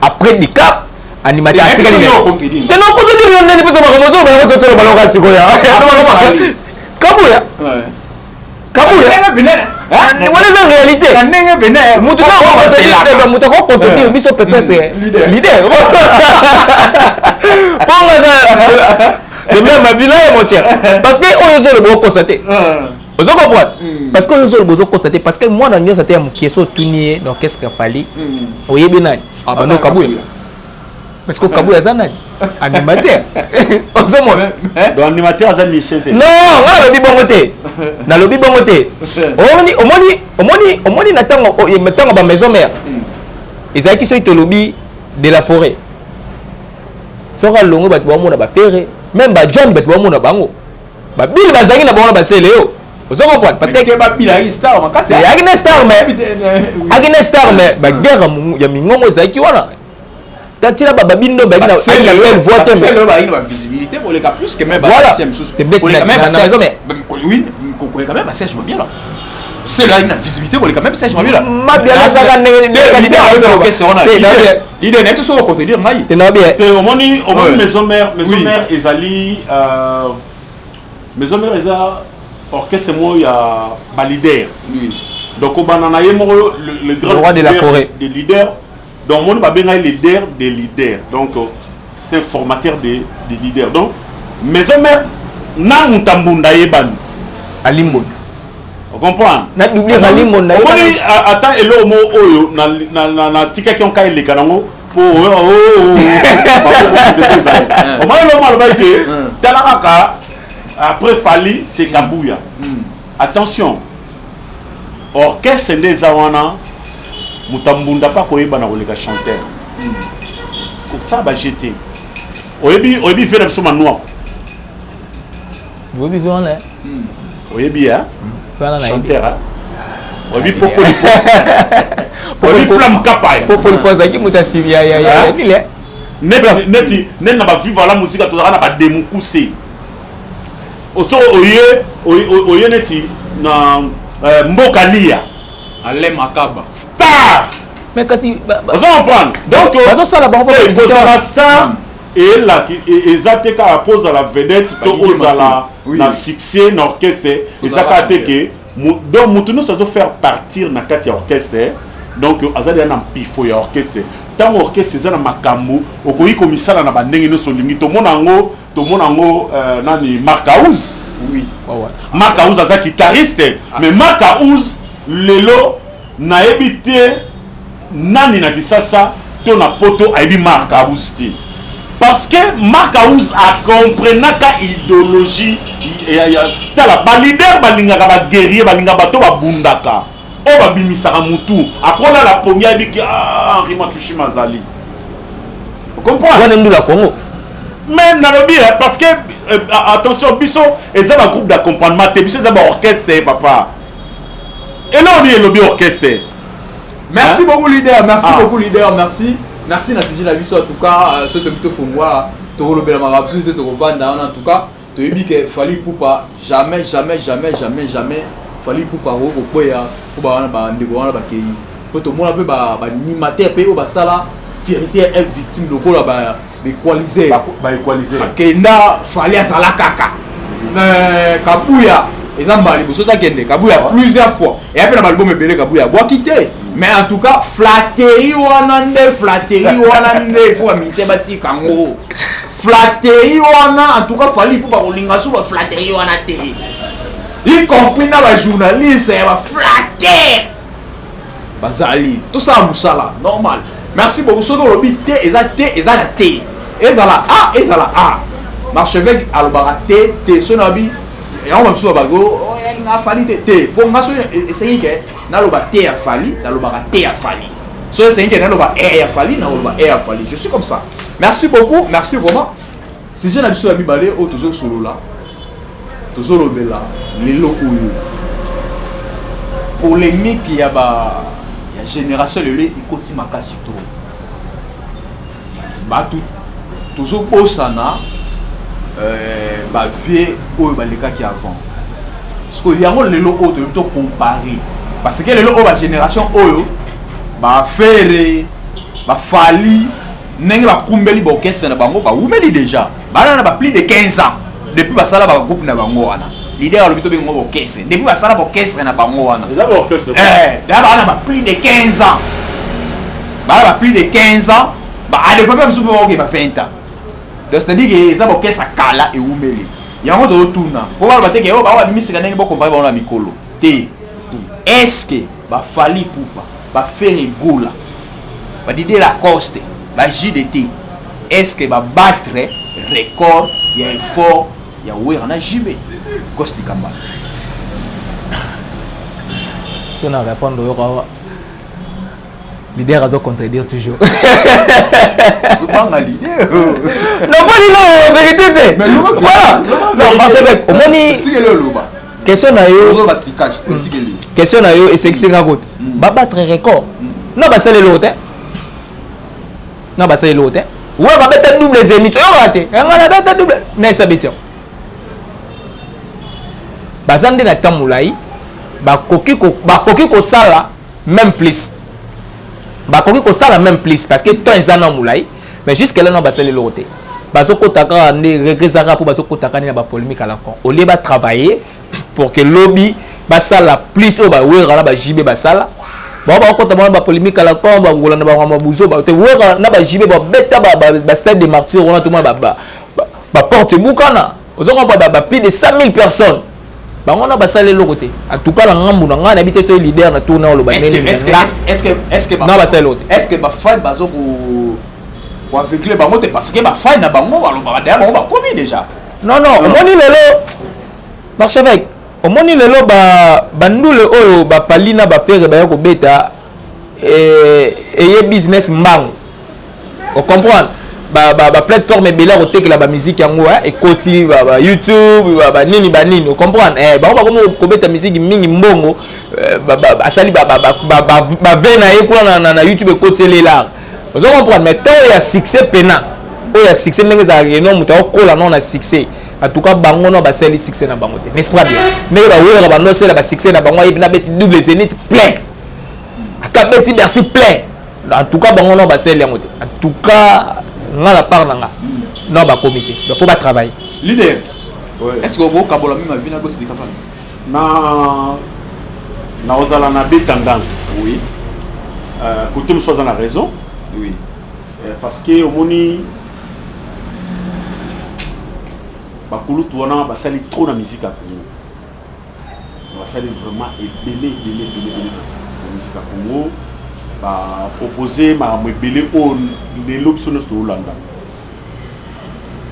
après du Cap animateur c'est non on ne peut pas Kabuya wana eza réalité mutu ko contredire biso pepepe leader ponga za le même avis là mon cher parce que oyo zo le bo constater ozo comprendre parce que oyo zo le bo constater parce que moi na nyo ça te mukeso tunier donc qu'est-ce qu'il fallait oyebi nani abano Kabuya parce que Kabuya za nani animateur ozo mo Donc animateur azan lycée. non ngala lobi bongo te na lobi bongo te omoni na tango ba maison mère ezaki so to lobi de la forêt soka longo bat ba mona ba pere même ba John bat ba mona bango ba bil bazangi na bango ba seleo ozo comprendre parce que ba bil ay star makasi agine star mais ba guerre ya mingongo ezaki wana tatila baba bindo ba ina belle voix te c'est le ba ina visibilité pour les cas plus que même ba deuxième sous pour les quand même oui pour les quand même Serge bien là c'est là une visibilité pour les quand même Serge bien là ma bien ça ga leader n'est tout sur côté dire mai te na bien au maison mère ezali maison mère eza orchestre moi ya ba leader donc au banana le grand roi de la forêt des leaders. Donc, on va bien leader des leaders. Donc, c'est un formateur des leaders. Donc, maison mère, na mutambunda yeban. Alimbo. Vous comprenez? Na doublé Alimbo. Attends, et là, oyo, na tika qui ont kaye les canangos pour au moins le mal va être talaraka après Fali c'est Kabuya. Attention, orchestre des awana. Mutambunda pas koyeba na koleka chanteur comme ça ba jeter oyebi faire biso manoa oyebi vona oyebi hein chanteur hein oyebi popoli oyebi flamme kapaya popoli poza ki mutasi ya bile neti na ba vivre la musique to na ba demukuse oso oye neti na mbokalia Allez Makaba star mais kasi vous comprendre donc ça la banque la star et là exacte ka pose à la vedette to ozala na succès na orchestre et ça ka teke donc mutu nous ça doit faire partir na kati orchestre donc azali na pifo ya orchestre tant orchestre za na makambo okoyi komisala na bandenge no solingi to monango nani Marcaouz oui Marcaouz aza guitariste mais Marcaouz lelo na ebité nani na kisasa to na poto aibi Marcaouz ti parce que Marcaouz a comprenaka idéologie ya tala ba leader balingaka ba guerrier balingaka bato babundaka o babimisaka mutu akola la première biki Henri Matushi Mazali vous comprenez on la Congo mais nalobi parce que attention biso eza ba groupe d'accompagnement te biso eza ba orchestre papa. Et là on dit le lobby orchestre. Merci beaucoup leader, merci beaucoup leader, merci. Merci Nasiji la vie en tout cas ce que tu fais moi to le bel marabout te revendre en tout cas te dit que Fally Ipupa jamais Fally Ipupa au boya pour ba ndeko wana ba kei pour tout monde ba animateur pe au ba sala vérité est victime de ko la ba équaliser kenda Fally asala kaka mais Kabuya exemple liboso ta kende Kabuya plusieurs fois et après na album ebele Kabuya boa quitter mais en tout cas flatterie wana nde faut amitié bati kango flatterie wana en tout cas Fally Ipupa kolinga so ba flatterie wana te y compris na ba journaliste ba flatter bazali tout ça musala normal merci beaucoup so lobi te eza ezala a ezala a l'archevêque alobaka te sonabi yango bamisusu babago elinga afali te po nga so esengi ke naloba te ya fali nalobaka te ya fali so esengi ke naloba ya fali naloba ya fali je suis comme ça. Merci beaucoup, merci vraiment. Si je na biso ya mibale o tozosolola tozolobela lelo oyo polémique ya génération lelo ekoti makasi to batu tozobosana vie oyo balekaki avant parce que yango lelo oyo to comparer parce que lelo oyo génération oyo bafere bafali ndenge bakumbeli bokese na bango baumeli déjà bana na plus de 15 ans depuis basala ba groupe na bango wana leader alobi to bengo bokese depuis basala bokese na bango wana d'abord na plus de 15 ans ba plus de 15 ans ba a développé msupe ba 20 ans donc c'est-à-dire que ça bokese kala e umeli yango do tuna po ba bateke o ba wa bimisika ndenge bo comparer ba na mikolo te est-ce que ba fali pupa ba faire gola ba Didier Lacoste ba JDT est-ce que va battre record il y a effort il y a ouais on a JB Costi Kamba si on a répondre au leader a contredire toujours je prends l'idée non pas la vérité mais voilà non parce que au moni question na yo question na yo et c'est que c'est raconte va battre record non bah c'est l'autre non bah c'est l'autre ouais va mettre double les ennemis tu vois raté on va mettre double mais ça bétion bazande na tamulai ba koki ko sala même plus ba koki ko sala même plus parce que temps ezana mulai mais jusque là non bah c'est l'autre bazo kotaka ne regrezaka pour bazo kotaka na ba polémique à la con au lieu ba travailler pour que lobby ba sala plus au ba wera ba jibe ba sala ba kota ba polémique à la con ba ngola na ba mabuzo ba te wera na ba jibe ba beta ba stade de martyrs on a tout ba porte bukana ozonga ba plus de 5000 personnes ba ngona ba sala le côté en tout cas la ngambu na ngana habiter ce leader na tourner le ba est-ce que non ba sala l'autre est-ce que ba fan bazo ko avec les bango parce que ba fan na bango ba lo ba derrière ba commis déjà non omoni lelo marche avec omoni lelo bandule oyo bafali na bafere baya kobeta eye business mbang o comprendre ba plateforme ebele kotekela ba musique yango ekoti ba YouTube ba nini o comprendre bango bakomi kobeta musique mingi mbongo asali ba vena ye kuna na YouTube ekoti elela ozo comprendre mais tant ya succès pena oya succès ndenge za non muta okola non na succès en tout cas bango no ba seli succès na bango te n'est-ce pas bien mais ba wera ba no sela ba succès na bango ibna beti double zénith plein aka beti merci plein en tout cas bango no ba seli yango te en tout cas nga la part nanga non ba comité donc faut pas travailler leader est-ce que vous kabola mi ma vie na go sidika fa na ozala na des tendances oui pour tout le soit dans la raison oui parce que au moni bakulu tuona basali trop na musique à Congo basali vraiment ebele musique à Congo ba proposer ma ebele o lelo biso no Hollanda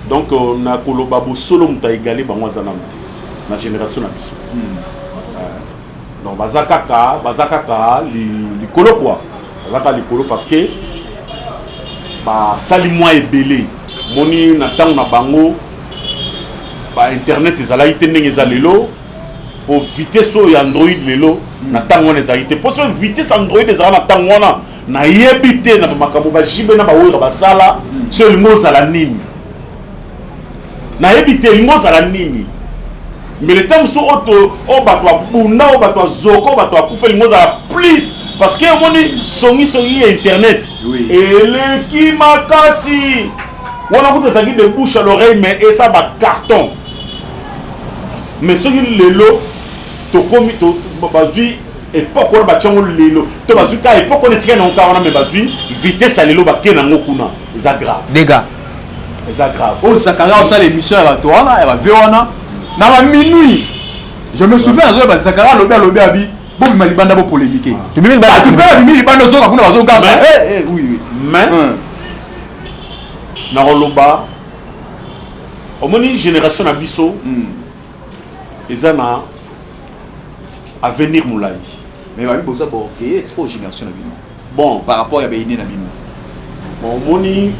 donc na koloba bo solo muta égalé bango azana muté na génération na biso donc bazaka likolo quoi bazaka likolo parce que ba sali moi ebele moni na tango na bango ba internet ezalaki te ndenge eza lelo po vitesse oyo ya Android lelo na tango wana ezalaki te po so vitesse Android ezala na tango wana nayebi te na bamakambo bajibe na bawera basala so elingo ozala nini nayebi te elingo ozala nini mais le temps so oto o bato abunda o bato azoko o bato akufa elingo ozala plus parce que omoni songi ya internet eleki makasi wana kuta ezalaki de bouche à l'oreille mais eza bacarton mais soki lelo tokomi bazwi époque wana batiango lelo to bazwi ka époque wana etikali nango ka wana mais bazwi vitesse ya lelo bakei nango kuna eza grave dégâts eza grave oyo Zakaria osala émission ya bato wana ya bave wana na baminui je me souviens azoya bazakaria alobi abi bobima libanda bopolémike tubimi libanda ozoka kuna bazoganga oui mais na roloba omoni génération na biso eza na avenir moulai mais va bosa borké trop génération na bino bon par rapport à béné na bino bon omoni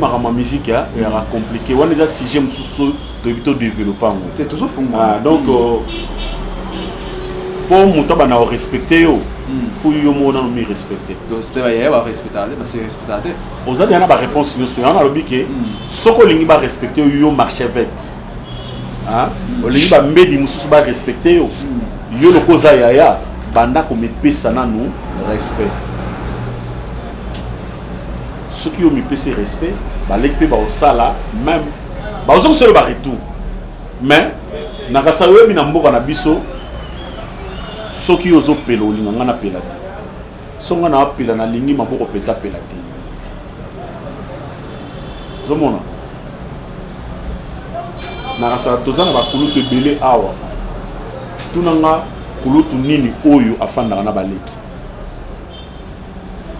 makama musique ya compliqué wana eza sujet mosusu to développer ngo te toujours fonga donc pour moto bana respecter yo faut yo mona no mi respecter donc c'était ya ba respecter mais c'est respecter oza bien na ba réponse nyonso yana lobi ke soko lingi ba respecter yo marcher avec hein olingi ba mbedi mususu ba respecter yo yo lokoza yaya banda ko mepesa nanu respect ceux qui ont mepesa respect ba lekpe ba osala même ba ozo solo ba retour mais nakasa yo mi na mboka na biso soki ozo pela olinga ngana pela te songa na pela na lingi maboko peta pela te zomona nakasa tozana ba kulutu ebele awa tunanga kulutu nini oyo afandaka na baleki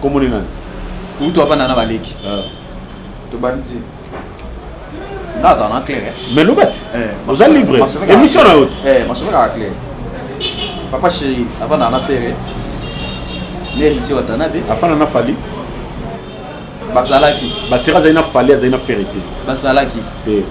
komoni nani kulutu afandaka na baleki to banzi ndaza na clair mais lobati oza libre émission na yote masomeka ka clair papa chéri afandaka na fere n'héritier wa tanabe afandaka na fali bazalaki basera azali na fali azali na fere te bazalaki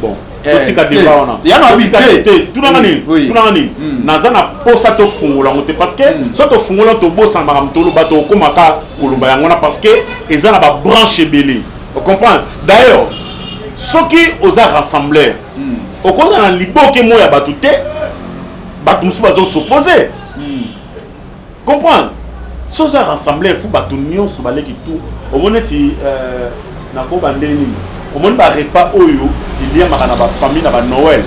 bon totika débat wana yana habité tunanga nini naza na posa tofungola ngo te parce que so tofungola tobosana makambo toloba tokomaka koloba yango na parce que eza na babranche ebele o comprendre d'ailleurs soki oza rassembleur okoza na liboke moko ya bato te bato mosusu bazosopose comprendre so oza rassembleur fu bato nyonso baleki tu omoni eti nakoba ndenge nini omoni barepas oyo iliamaka na bafamille na banoël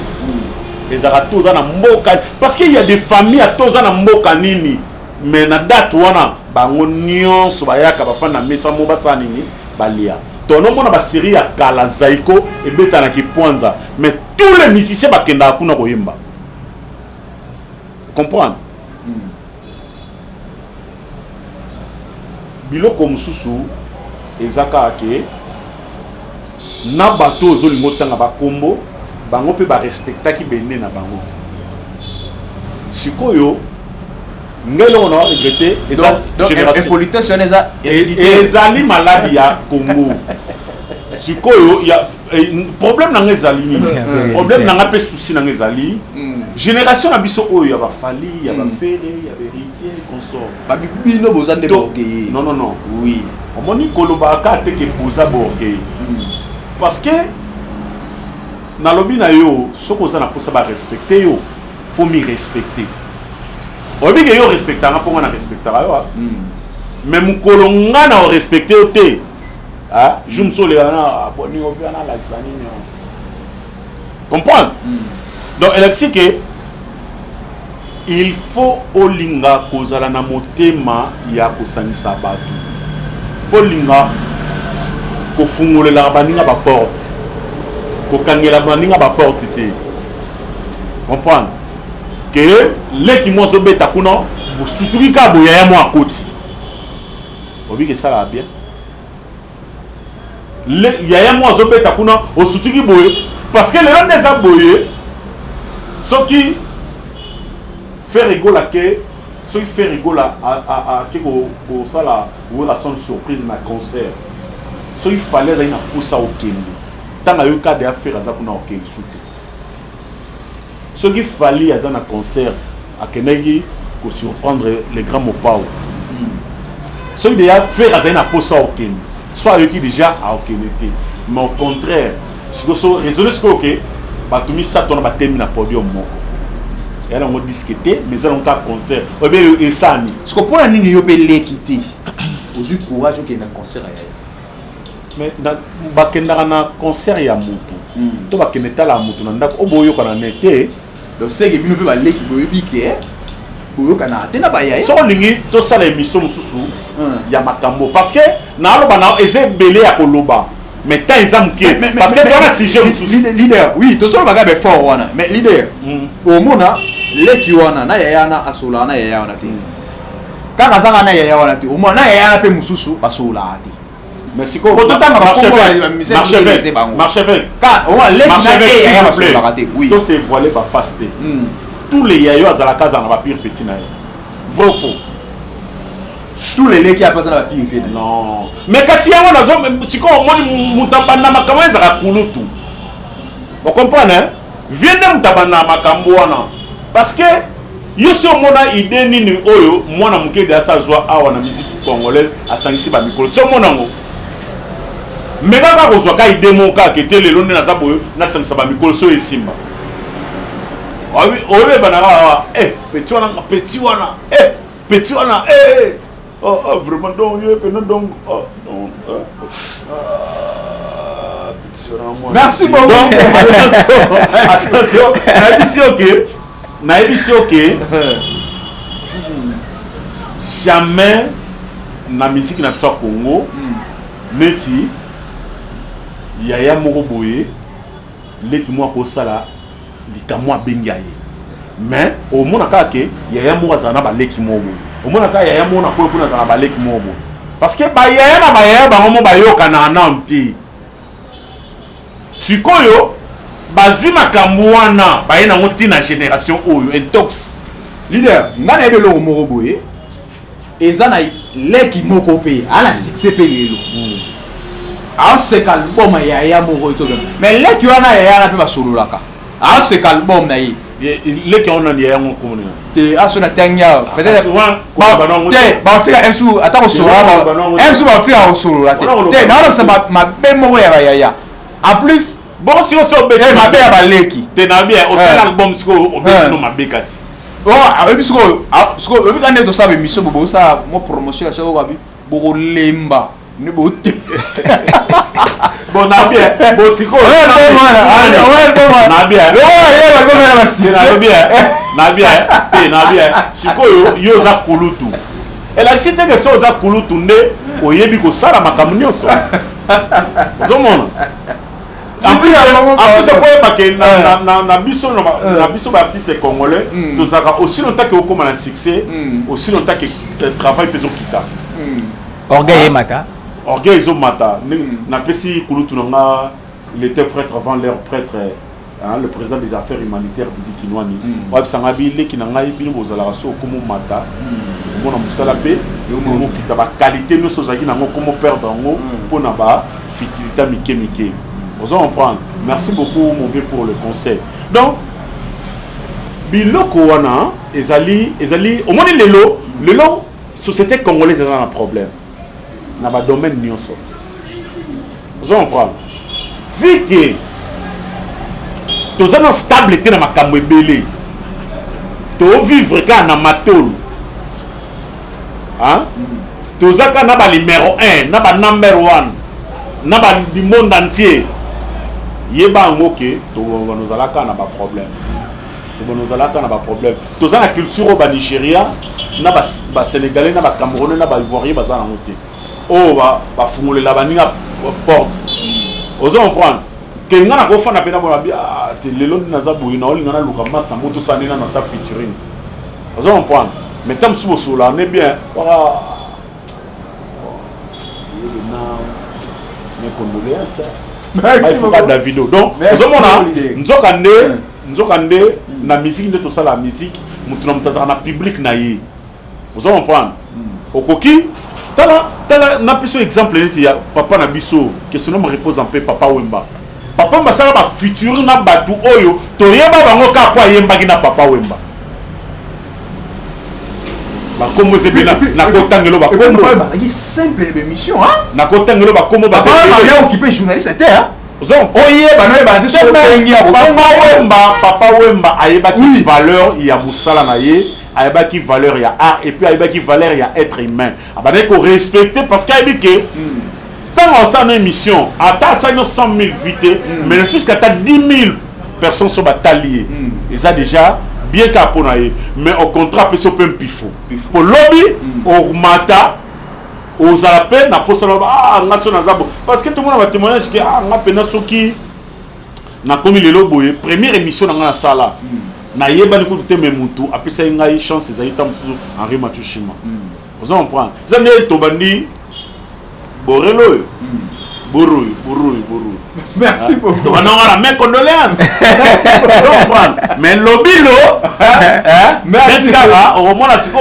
ezalaka toza na mboka parce que y a des familles atoza na mboka nini mais na date wana bango nyonso bayaka bafandi na mesa mo basala nini balia tonomona basérie ya kala zaiko ebetanaki Pwanza mais tous les musiciens bakendaka kuna koyemba comprendre biloko mosusu eza kaka ke na bato ozolinga otanga bakombo bango mpe barespectaki bene na bango sikoyo ngelo na regrette ezali maladi ya Congo sikoyo ya problème nanga ezali nini problème nanga mpe souci nanga ezali génération na biso oyo ya bafali ya bafere ya beritier consort babino boza nde borgueil non oui omoni kolobaka te ke boza borgueil parce que nalobi na yo soko oza na posa ba respecter yo faut mi respecter obi ke yo respectanga mpo na respectaka yo mais mukolo nga na respecter yo te je me sole na boni ovia na la zanini comprendre donc elexi que il faut olinga kozala na motema ya kosangisa bato faut linga kofungolela baninga ba porte kokangela baninga ba porte te comprendre que leki mozo beta kuna bosutuki ka boya ya mo akoti obi ke sala bien le yaya mozo beta kuna osutuki boye parce que le rende za boye soki faire rigola que soki faire rigola a que ko sala ou la son surprise na concert so il fallait aller na poussa au kembe tanga yo ka de affaire za kuna ok souté ce qu'il fallait à un concert à Kenegi pour surprendre les grands mopao ce qu'il a fait à na poussa au kembe soit eux qui déjà à okenete mais au contraire ce que so raisonner ce que OK batumi ça ton ba terminer na podium moko et là on discuter mais ça on ka concert ou bien esani ce que pour la nini yo be l'équité aux courage au na concert mais bakendaka na concert ya mutu to bakende tala mutu na ndako oboyo kana nete donc c'est que bino pe ba leki boyo bike boyo kana tena ba ya so lingi to sala émission mususu ya makambo parce que na loba na eze belé ya koloba mais ta example parce que dans sujet mususu leader oui to solo bagabe fort wana mais leader au mona leki wana na ya na asola na ya wana te kaka zanga na ya wana te au mona ya na pe mususu basola te mais si quoi marché fait tout c'est voilé par fasté tous les yayo à la case en va pire petit na vrai ou faux tous les leki après ça na pire fait non mais kasi yango na zo si quoi moni mutabana makambo ezaka kulutu vous comprenez hein vienne mutabana makambo wana parce que yo so mona idée nini oyo mwana mukede asa zwa awa na musique congolaise asangisi ba mikolo so mona ngo mais kaka kozwa ka idée moka kete lelo na za boyo na sangisa ba mikolo so esimba oyo banaka petit wana vraiment donc yo pe non donc merci beaucoup attention ok jamais na musique na biso Congo neti yaya moko boye leki mo akosala likamwa benga ye mais au mona kake yaya mo azana ba leki mo boye au mona kaka yaya mo na ko kuna azana ba leki mo boye parce que ba yaya na ba yaya ba mo ba yoka na nanti sikoyo bazwi makambo wana baye nango ntina génération oyo intox leader ngana ebe lo moko boye eza na leki moko pe ala succès pe lelo c'est album yaya moko to mais leki wana yaya na pe basololaka c'est album na ye leki wana ni yaya moko mona te asona tanya peut-être ba tika ensu atako solo ensu ba tika solo te na ça ma ben moko ya yaya en plus bon si on se bête ma bête ba leki te na bien au seul album siko obeti no mabe kasi ebi siko ebi kande to sabe mission bobo sa mo promotion la chako kabi boko lemba ne bo te bon na bien bon siko na bien na bien siko yo za kulutu ela site que so za kulutu nde oyebi ko sala makambo nyonso zomona en plus ça faut pas que na biso ba artiste congolais to zaka aussi longtemps que okoma na succès aussi longtemps que travail peso kita orgueil mata orgueil mata na pesi kulutu nga il était prêtre avant l'heure prêtre le président des affaires humanitaires Didi Kinwani wa sanga bi le kinanga ibino bozala so komo mata mona musala pe mo kita ba qualité no so zaki nango komo perdre ngo pona ba fitilité mike vous en prendre. Merci beaucoup mon vieux pour le conseil. Donc biloko wana ezali au moins lelo société congolaise a un problème na ba domaine nyonso. Vous en prendre. Vu que tozana stabilité na makambo ebele to vivre ka na matolo hein tozaka na ba numéro 1 na ba number 1 na ba du monde entier yeba ngoke to nous alaka na ba problème to za na culture ba Nigeria na ba Sénégalais na ba Camerounais na ba Ivoirien ba za na ngote o ba fungolela ba ninga porte ozo comprendre que ngana ko fana pena bona bi te lelo na za boyi na olinga na luka masa moto sanina na ta featuring ozo comprendre mais tam subo sola ne bien para mes condoléances. Il faut pas de la vidéo. Donc, nous avons na musique de tout ça la musique, nous avons na public na yi. Vous allez comprendre. Okoki, tala na piso exemple il y a papa na biso que son nom repose en paix papa Wemba. Papa Wemba ça va futur na batu oyo to yeba bango ka kwa yemba ki na papa Wemba. Comme vous avez na kotangelo ba kombo c'est simple émission hein na kotangelo ba kombo ba c'est occupé journaliste terre zon oye ba no ba so papa Wemba ayeba ki valeur ya musala na ye ayeba ki valeur ya art et puis ayeba ki valeur ya être humain abane ko respecter parce qu'il dit que tant on sa émission ata ça 100 000 vite mais le fisc ata 10 000 personnes sont bataliées et ça déjà bien qu'à ponaye mais au contrat peut se peine pifo pour lobby au mata aux appels na posa na zabo parce que tout le monde va témoigner que na pena soki na komi le loboye première émission na sala na yeba ni ko te memutu apesa ngai chance za ita musu Henri Matushima vous en prendre ça ne to bandi Borelo. Bourou. Merci beaucoup. On aura mes condoléances. Mais l'obilo, merci au moins la psycho,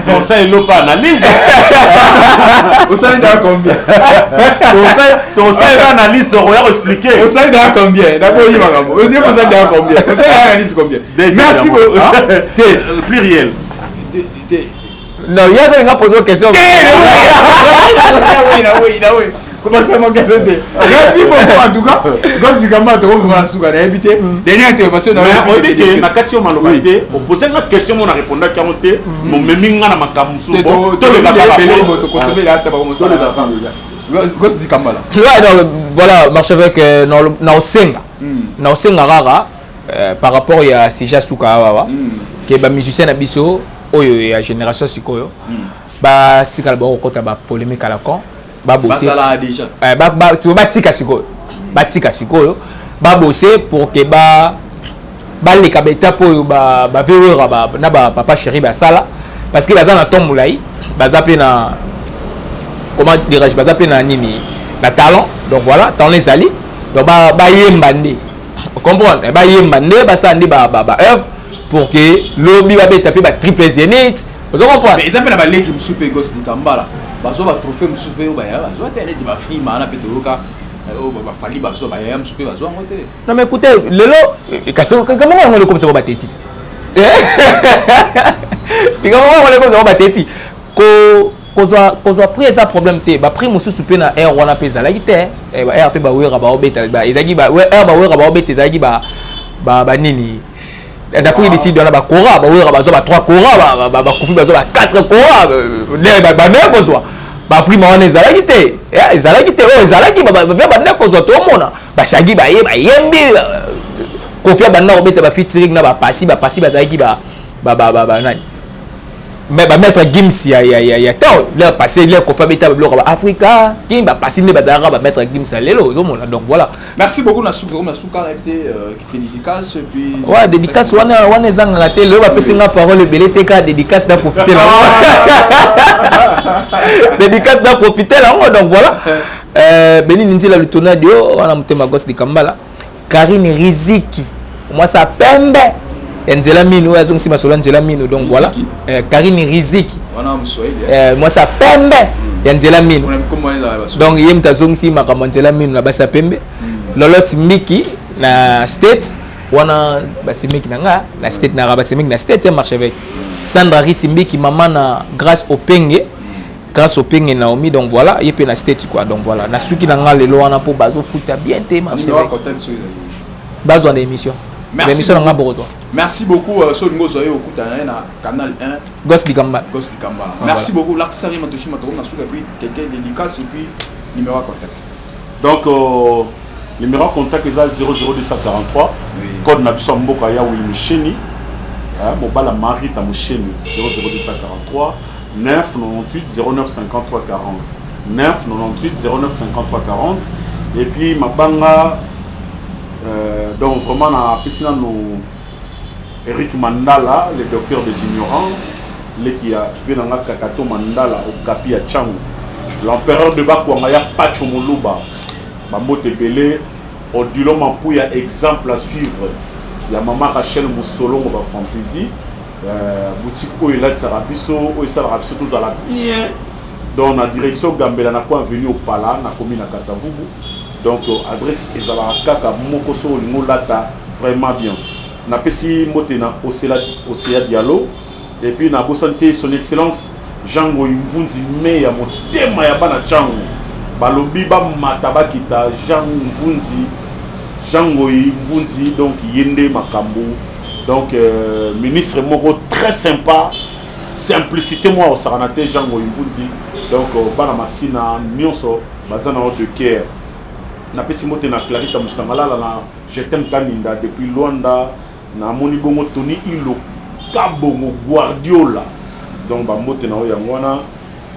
on sait pas analyse. Vous savez dans combien? On sait analyse, on va expliquer. Vous savez dans combien? D'abord, il va vous savez dans combien? Vous savez analyse combien? Merci beaucoup. Pluriel. Non, il y a une posé une question. Oui. Comment ça m'a gagné? Merci beaucoup en tout cas. Quand tu commences à te rendre invité, dernière intervention dans on dit que la question m'a localité, on posait une question, on a répondu à 40, mon méminga na makamusu. Voilà, marche avec Naosenga. Naosenga rara par rapport à Sija Suka, qui est un musicien à Bisso, et à Génération Sikoyo. Bah, tu as une polémique à la con. Ba bosser déjà tu vas tika sikoyo ba bosser pour que ba les kabeta po ba verra na ba papa chéri ba sala parce que baza na tomulai baza pe na comment dirais-je baza pe na nini na talent donc voilà dans les alliés donc ba yembande comprendre ba yembande ba sandi ba œuvre pour que lobby ba taper ba triple zénith vous comprenez mais ils appellent ba leki msupe gosse di Kambala bazo ba trophée msupe ba ya bazo télé di ba free mana petoloka ba fali bazo ba ya msupe bazo ngote. Non mais écoutez lelo comment on le comme ça ba teti comment on le comme ça ba teti ko pris ça problème te ba pris mususu pe na air wana pe za la gite ba air pe ba wera ba obeta ba izaki ba air ba wera ba obeta izaki ba nini d'après il décide dans ba kora ba wera ba zo ba 3 kora ba kufi ba zo ba 4 kora ne ba ne ko zo ba free ma wana ezalaki te ezalaki te oyo ezalaki ba ne ko zo to mona ba shagi ba yembi kofi ba na obeta ba featuring na ba pasi bazalaki ba nani mais ba mettre Gims ya tant leur passé leur kofi beta ba Africa kim ba pasi ne bazalaka ba mettre Gims lelo zo mona donc voilà. Merci beaucoup na souka été qui dédicace puis ouais dédicace wana ezanga te le ba pesinga parole belete ka dédicace da profiter là dédicace da profiter là donc voilà Beni Nzila le tournadio wana mutema gosse di Kambala Karine Riziki moi ça pembe Nzela Mino azong sima solo Nzela Mino donc voilà Karine Riziki wana mswahili moi ça pembe Nzela Mino donc yem tazong sima kama Nzela Mino na basa pembe lolot miki na state wana basimiki nanga na state na basimiki na state marche avec Sandra Ritimbiki maman na grâce au penge Naomi donc voilà yepe na state quoi donc voilà na suki nanga lelo wana po bazo futa bien te marche avec bazo na émission merci beaucoup Solingo Zoé au Koutana na canal 1 Gosse di Kambala merci beaucoup l'artiste Rima Toshima na suka puis quelqu'un dédicace et puis numéro à contact donc numéro de contact est 00243 code na biso mboka ya Wimicheni mobala Marie ta Mucheni 00243 998 09 53 40 998 09 53 40 et puis mabanga donc vraiment na piscine no Eric Mandala le docteur des ignorants le qui vient dans Kakato Mandala au Kapi à Changu l'empereur de Bakwanga ya Pacho Moluba Mamote Belé Odilo Mampouya exemple à suivre ya maman Rachel Moussolo va fantaisie boutique où il a Tsarabiso où il s'arrabiso tout à la bien dans la direction Gambela na quoi venu au Pala na commune à Kasavubu donc adresse ezala kaka mokoso lingolata vraiment bien na pesi motena Océa Diallo et puis na santé son excellence Jango Mvunzi me ya motema ya bana chango balobi ba mataba kita Jango Mvunzi donc yende makambo donc ministre moko très sympa simplicité moi au Saranate Jango Mvunzi donc bana masina nyonso bazana de cœur na pesi mote na Clarita Musangalala na je t'aime Kaninda depuis Luanda na moni bongo Tony Ilo Kabongo Guardiola donc ba mote na oyangwana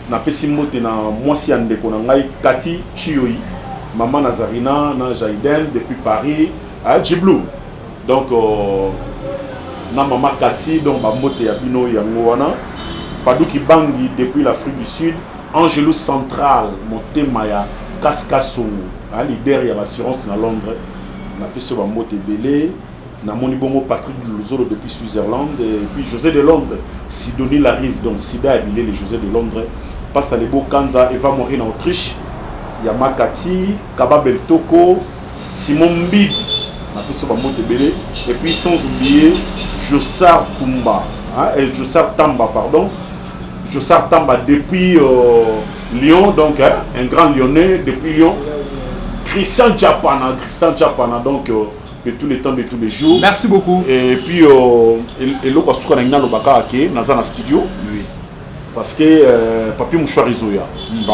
na pesi mote na mwasi andeko na ngai Kati Chiyoi maman Nazarina na Jaiden depuis Paris à Djiblou donc na maman Kati donc ba mote ya bino yango wana Paduki Bangi depuis l'Afrique du Sud Angelo Central motema ya Kaskaso leader ya l'assurance na Londres na peso ba mote belé na moni bongo Patrick Luzolo depuis Switzerland et puis José de Londres Sidonie Laris donc Sida Abilé les José de Londres passe à Lebo Kanza Eva Morin en Autriche Yamakati Kaba Beltoko Simon Mbid na peso ba mote belé et puis sans oublier Jossar Tumba Jossar Tamba pardon Jossar Tamba depuis Lyon, donc un grand Lyonnais depuis Lyon. Christian Chapana, donc de tous les temps, de tous les jours. Merci beaucoup. Et puis, l'autre a dans un studio. Oui. Parce que Papier Mouchoir Izoya.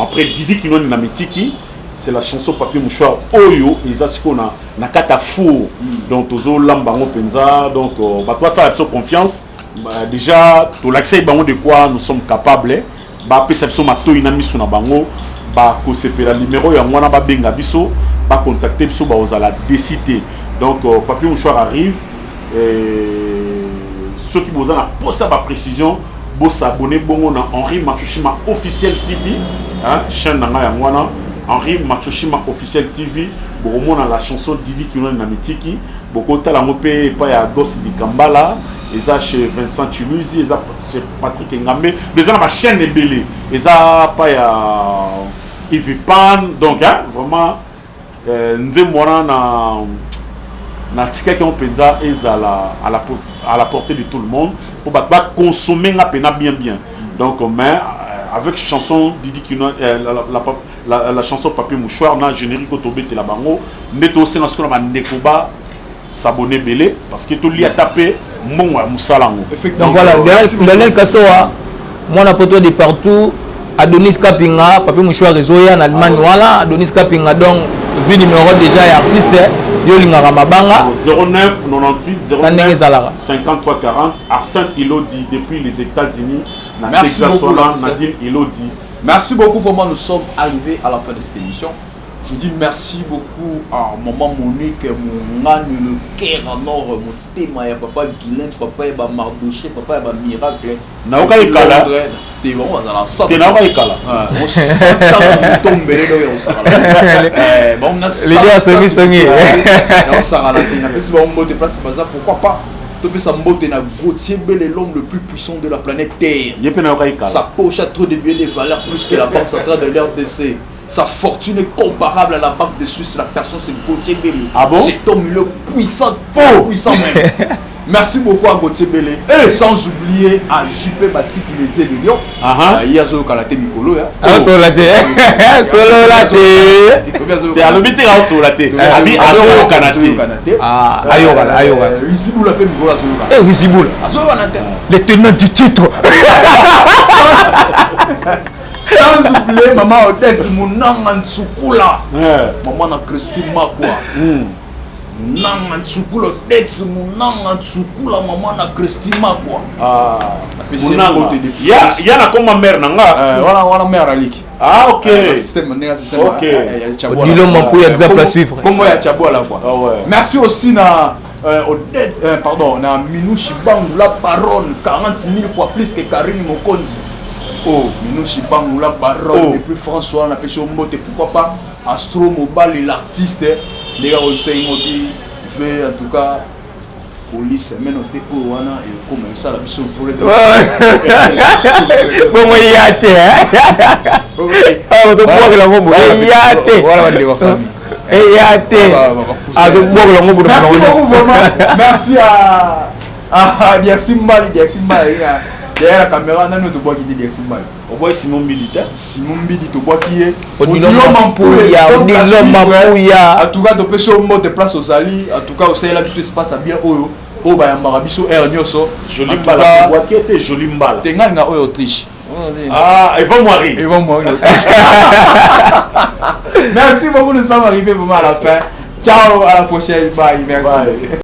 Après Didi qui nous a Mitiki, c'est la chanson Papier Mouchoir Oyo. Ils ont na Katafou. Donc, Tozo Lambango Penza. Donc, toi, ça a confiance. Déjà, tout l'accès de quoi nous sommes capables. Ba perception mato inami suna bango ba ko sepela numéro ya mwana ba benga biso ba contacter biso ba ozala décider donc Papier Mouchoir arrive et ceux qui besoin na posa ba précision bo s'abonner bongo na Henri Matsushima officiel TV hein chaîne na ya mwana Henri Matsushima officiel TV bo mona la chanson Didi Kino na mitiki boko tala ngopé pa ya Gossi di Kambala eza chez Vincent Chiluzi, eza chez Patrick Ngambe, déjà ma chaîne est belée, eza pas ya Yves Pan, donc hein, vraiment nze mwana na tika qui on penza eza à la portée de tout le monde pour ba consommer nga pena bien donc mais avec chanson Didi Kino la chanson Papier Mouchoir na générique autobete la bango neto senga skona ba nekoba s'abonner belé parce que tout li a tapé mon moussalango. Donc voilà, Daniel Kassoa, mon apôtre de partout, Adonis Kapinga, Papier Mouchoir Rezoya en Allemagne, voilà, Adonis Kapinga donc vu numéro déjà et artiste, Yolinga Ramabanga 09 98 09 53 40 Arsène Ilodi depuis les États-Unis. Merci beaucoup Nadine Ilodi. Merci beaucoup, vraiment nous sommes arrivés à la fin de cette émission. Je dis merci beaucoup à maman Monique, mon âne, le cœur en or, mon témoin, papa Guylaine, papa Eba Mardoché, papa Eba Miracle. Naoka Ikala. T'es bon, on va dans T'es Naoka Ikala. On s'entend, on tombe, on s'arrête. Bon, on a ça. Les gars, c'est mis sonné. On s'arrête. Si on te place, pourquoi pas? Sa mbote na Gauthier Bellé, l'homme le plus puissant de la planète Terre. Sa poche a trop de billets de valeur plus que la banque centrale de l'RDC. Sa fortune est comparable à la banque de Suisse. La personne c'est Gauthier Bellé. Ah bon? Cet homme il est puissant, puissant même. Merci beaucoup à Gauthier Bellé. Et sans oublier à JP Bati qui était de Lyon. Il y a Zolo Kalate Mikolo. Solo Laté. Solo Laté. T'es à l'hôpital Solo Laté. Abi Azolo Kanate. Ah, Ayoga. Rizibou la paix Mikolo Azolo. Rizibou. Azolo Kanate. Les tenants du titre. Sans oublier maman Odette Mounanga Ntsukula. Maman na Christine Makwa. Nanga Ntsukula Odette Mounanga Ntsukula maman na Christine Makwa. Mounanga. Ya na comme ma mère nanga. Voilà mère Aliki. Ah ok. Système. Ok. Dis-le mon pour exemple à suivre. Comment il y a Tchabo là quoi. Merci aussi na Odette na Minou Chibangu la baronne 40 000 fois plus que Karine Mokonzi. Oh, Minou Chibangu la baronne depuis François on a fait au mot et pourquoi pas Astro Mobile l'artiste les gars on sait il fait en tout cas police mais noté au wana et comme ça la mission pour les bon moi y a été ah on doit voir la bombe y a été voilà les famille et y a été ah donc voir la bombe merci à Diaxi Mbali derrière la caméra on ne te voit qui dit Diaxi Mbali au bois Simon Mbidi te voit qui est l'homme en tout cas tu peux sur mot de place aux alliés en tout cas au sein là tout se passe bien oyo o ba yamba biso air nyoso joli mbala voit qui était joli mbala tenga oyo Autriche ah Eva Moiri merci beaucoup nous sommes arrivés vraiment à la fin ciao à la prochaine bye merci.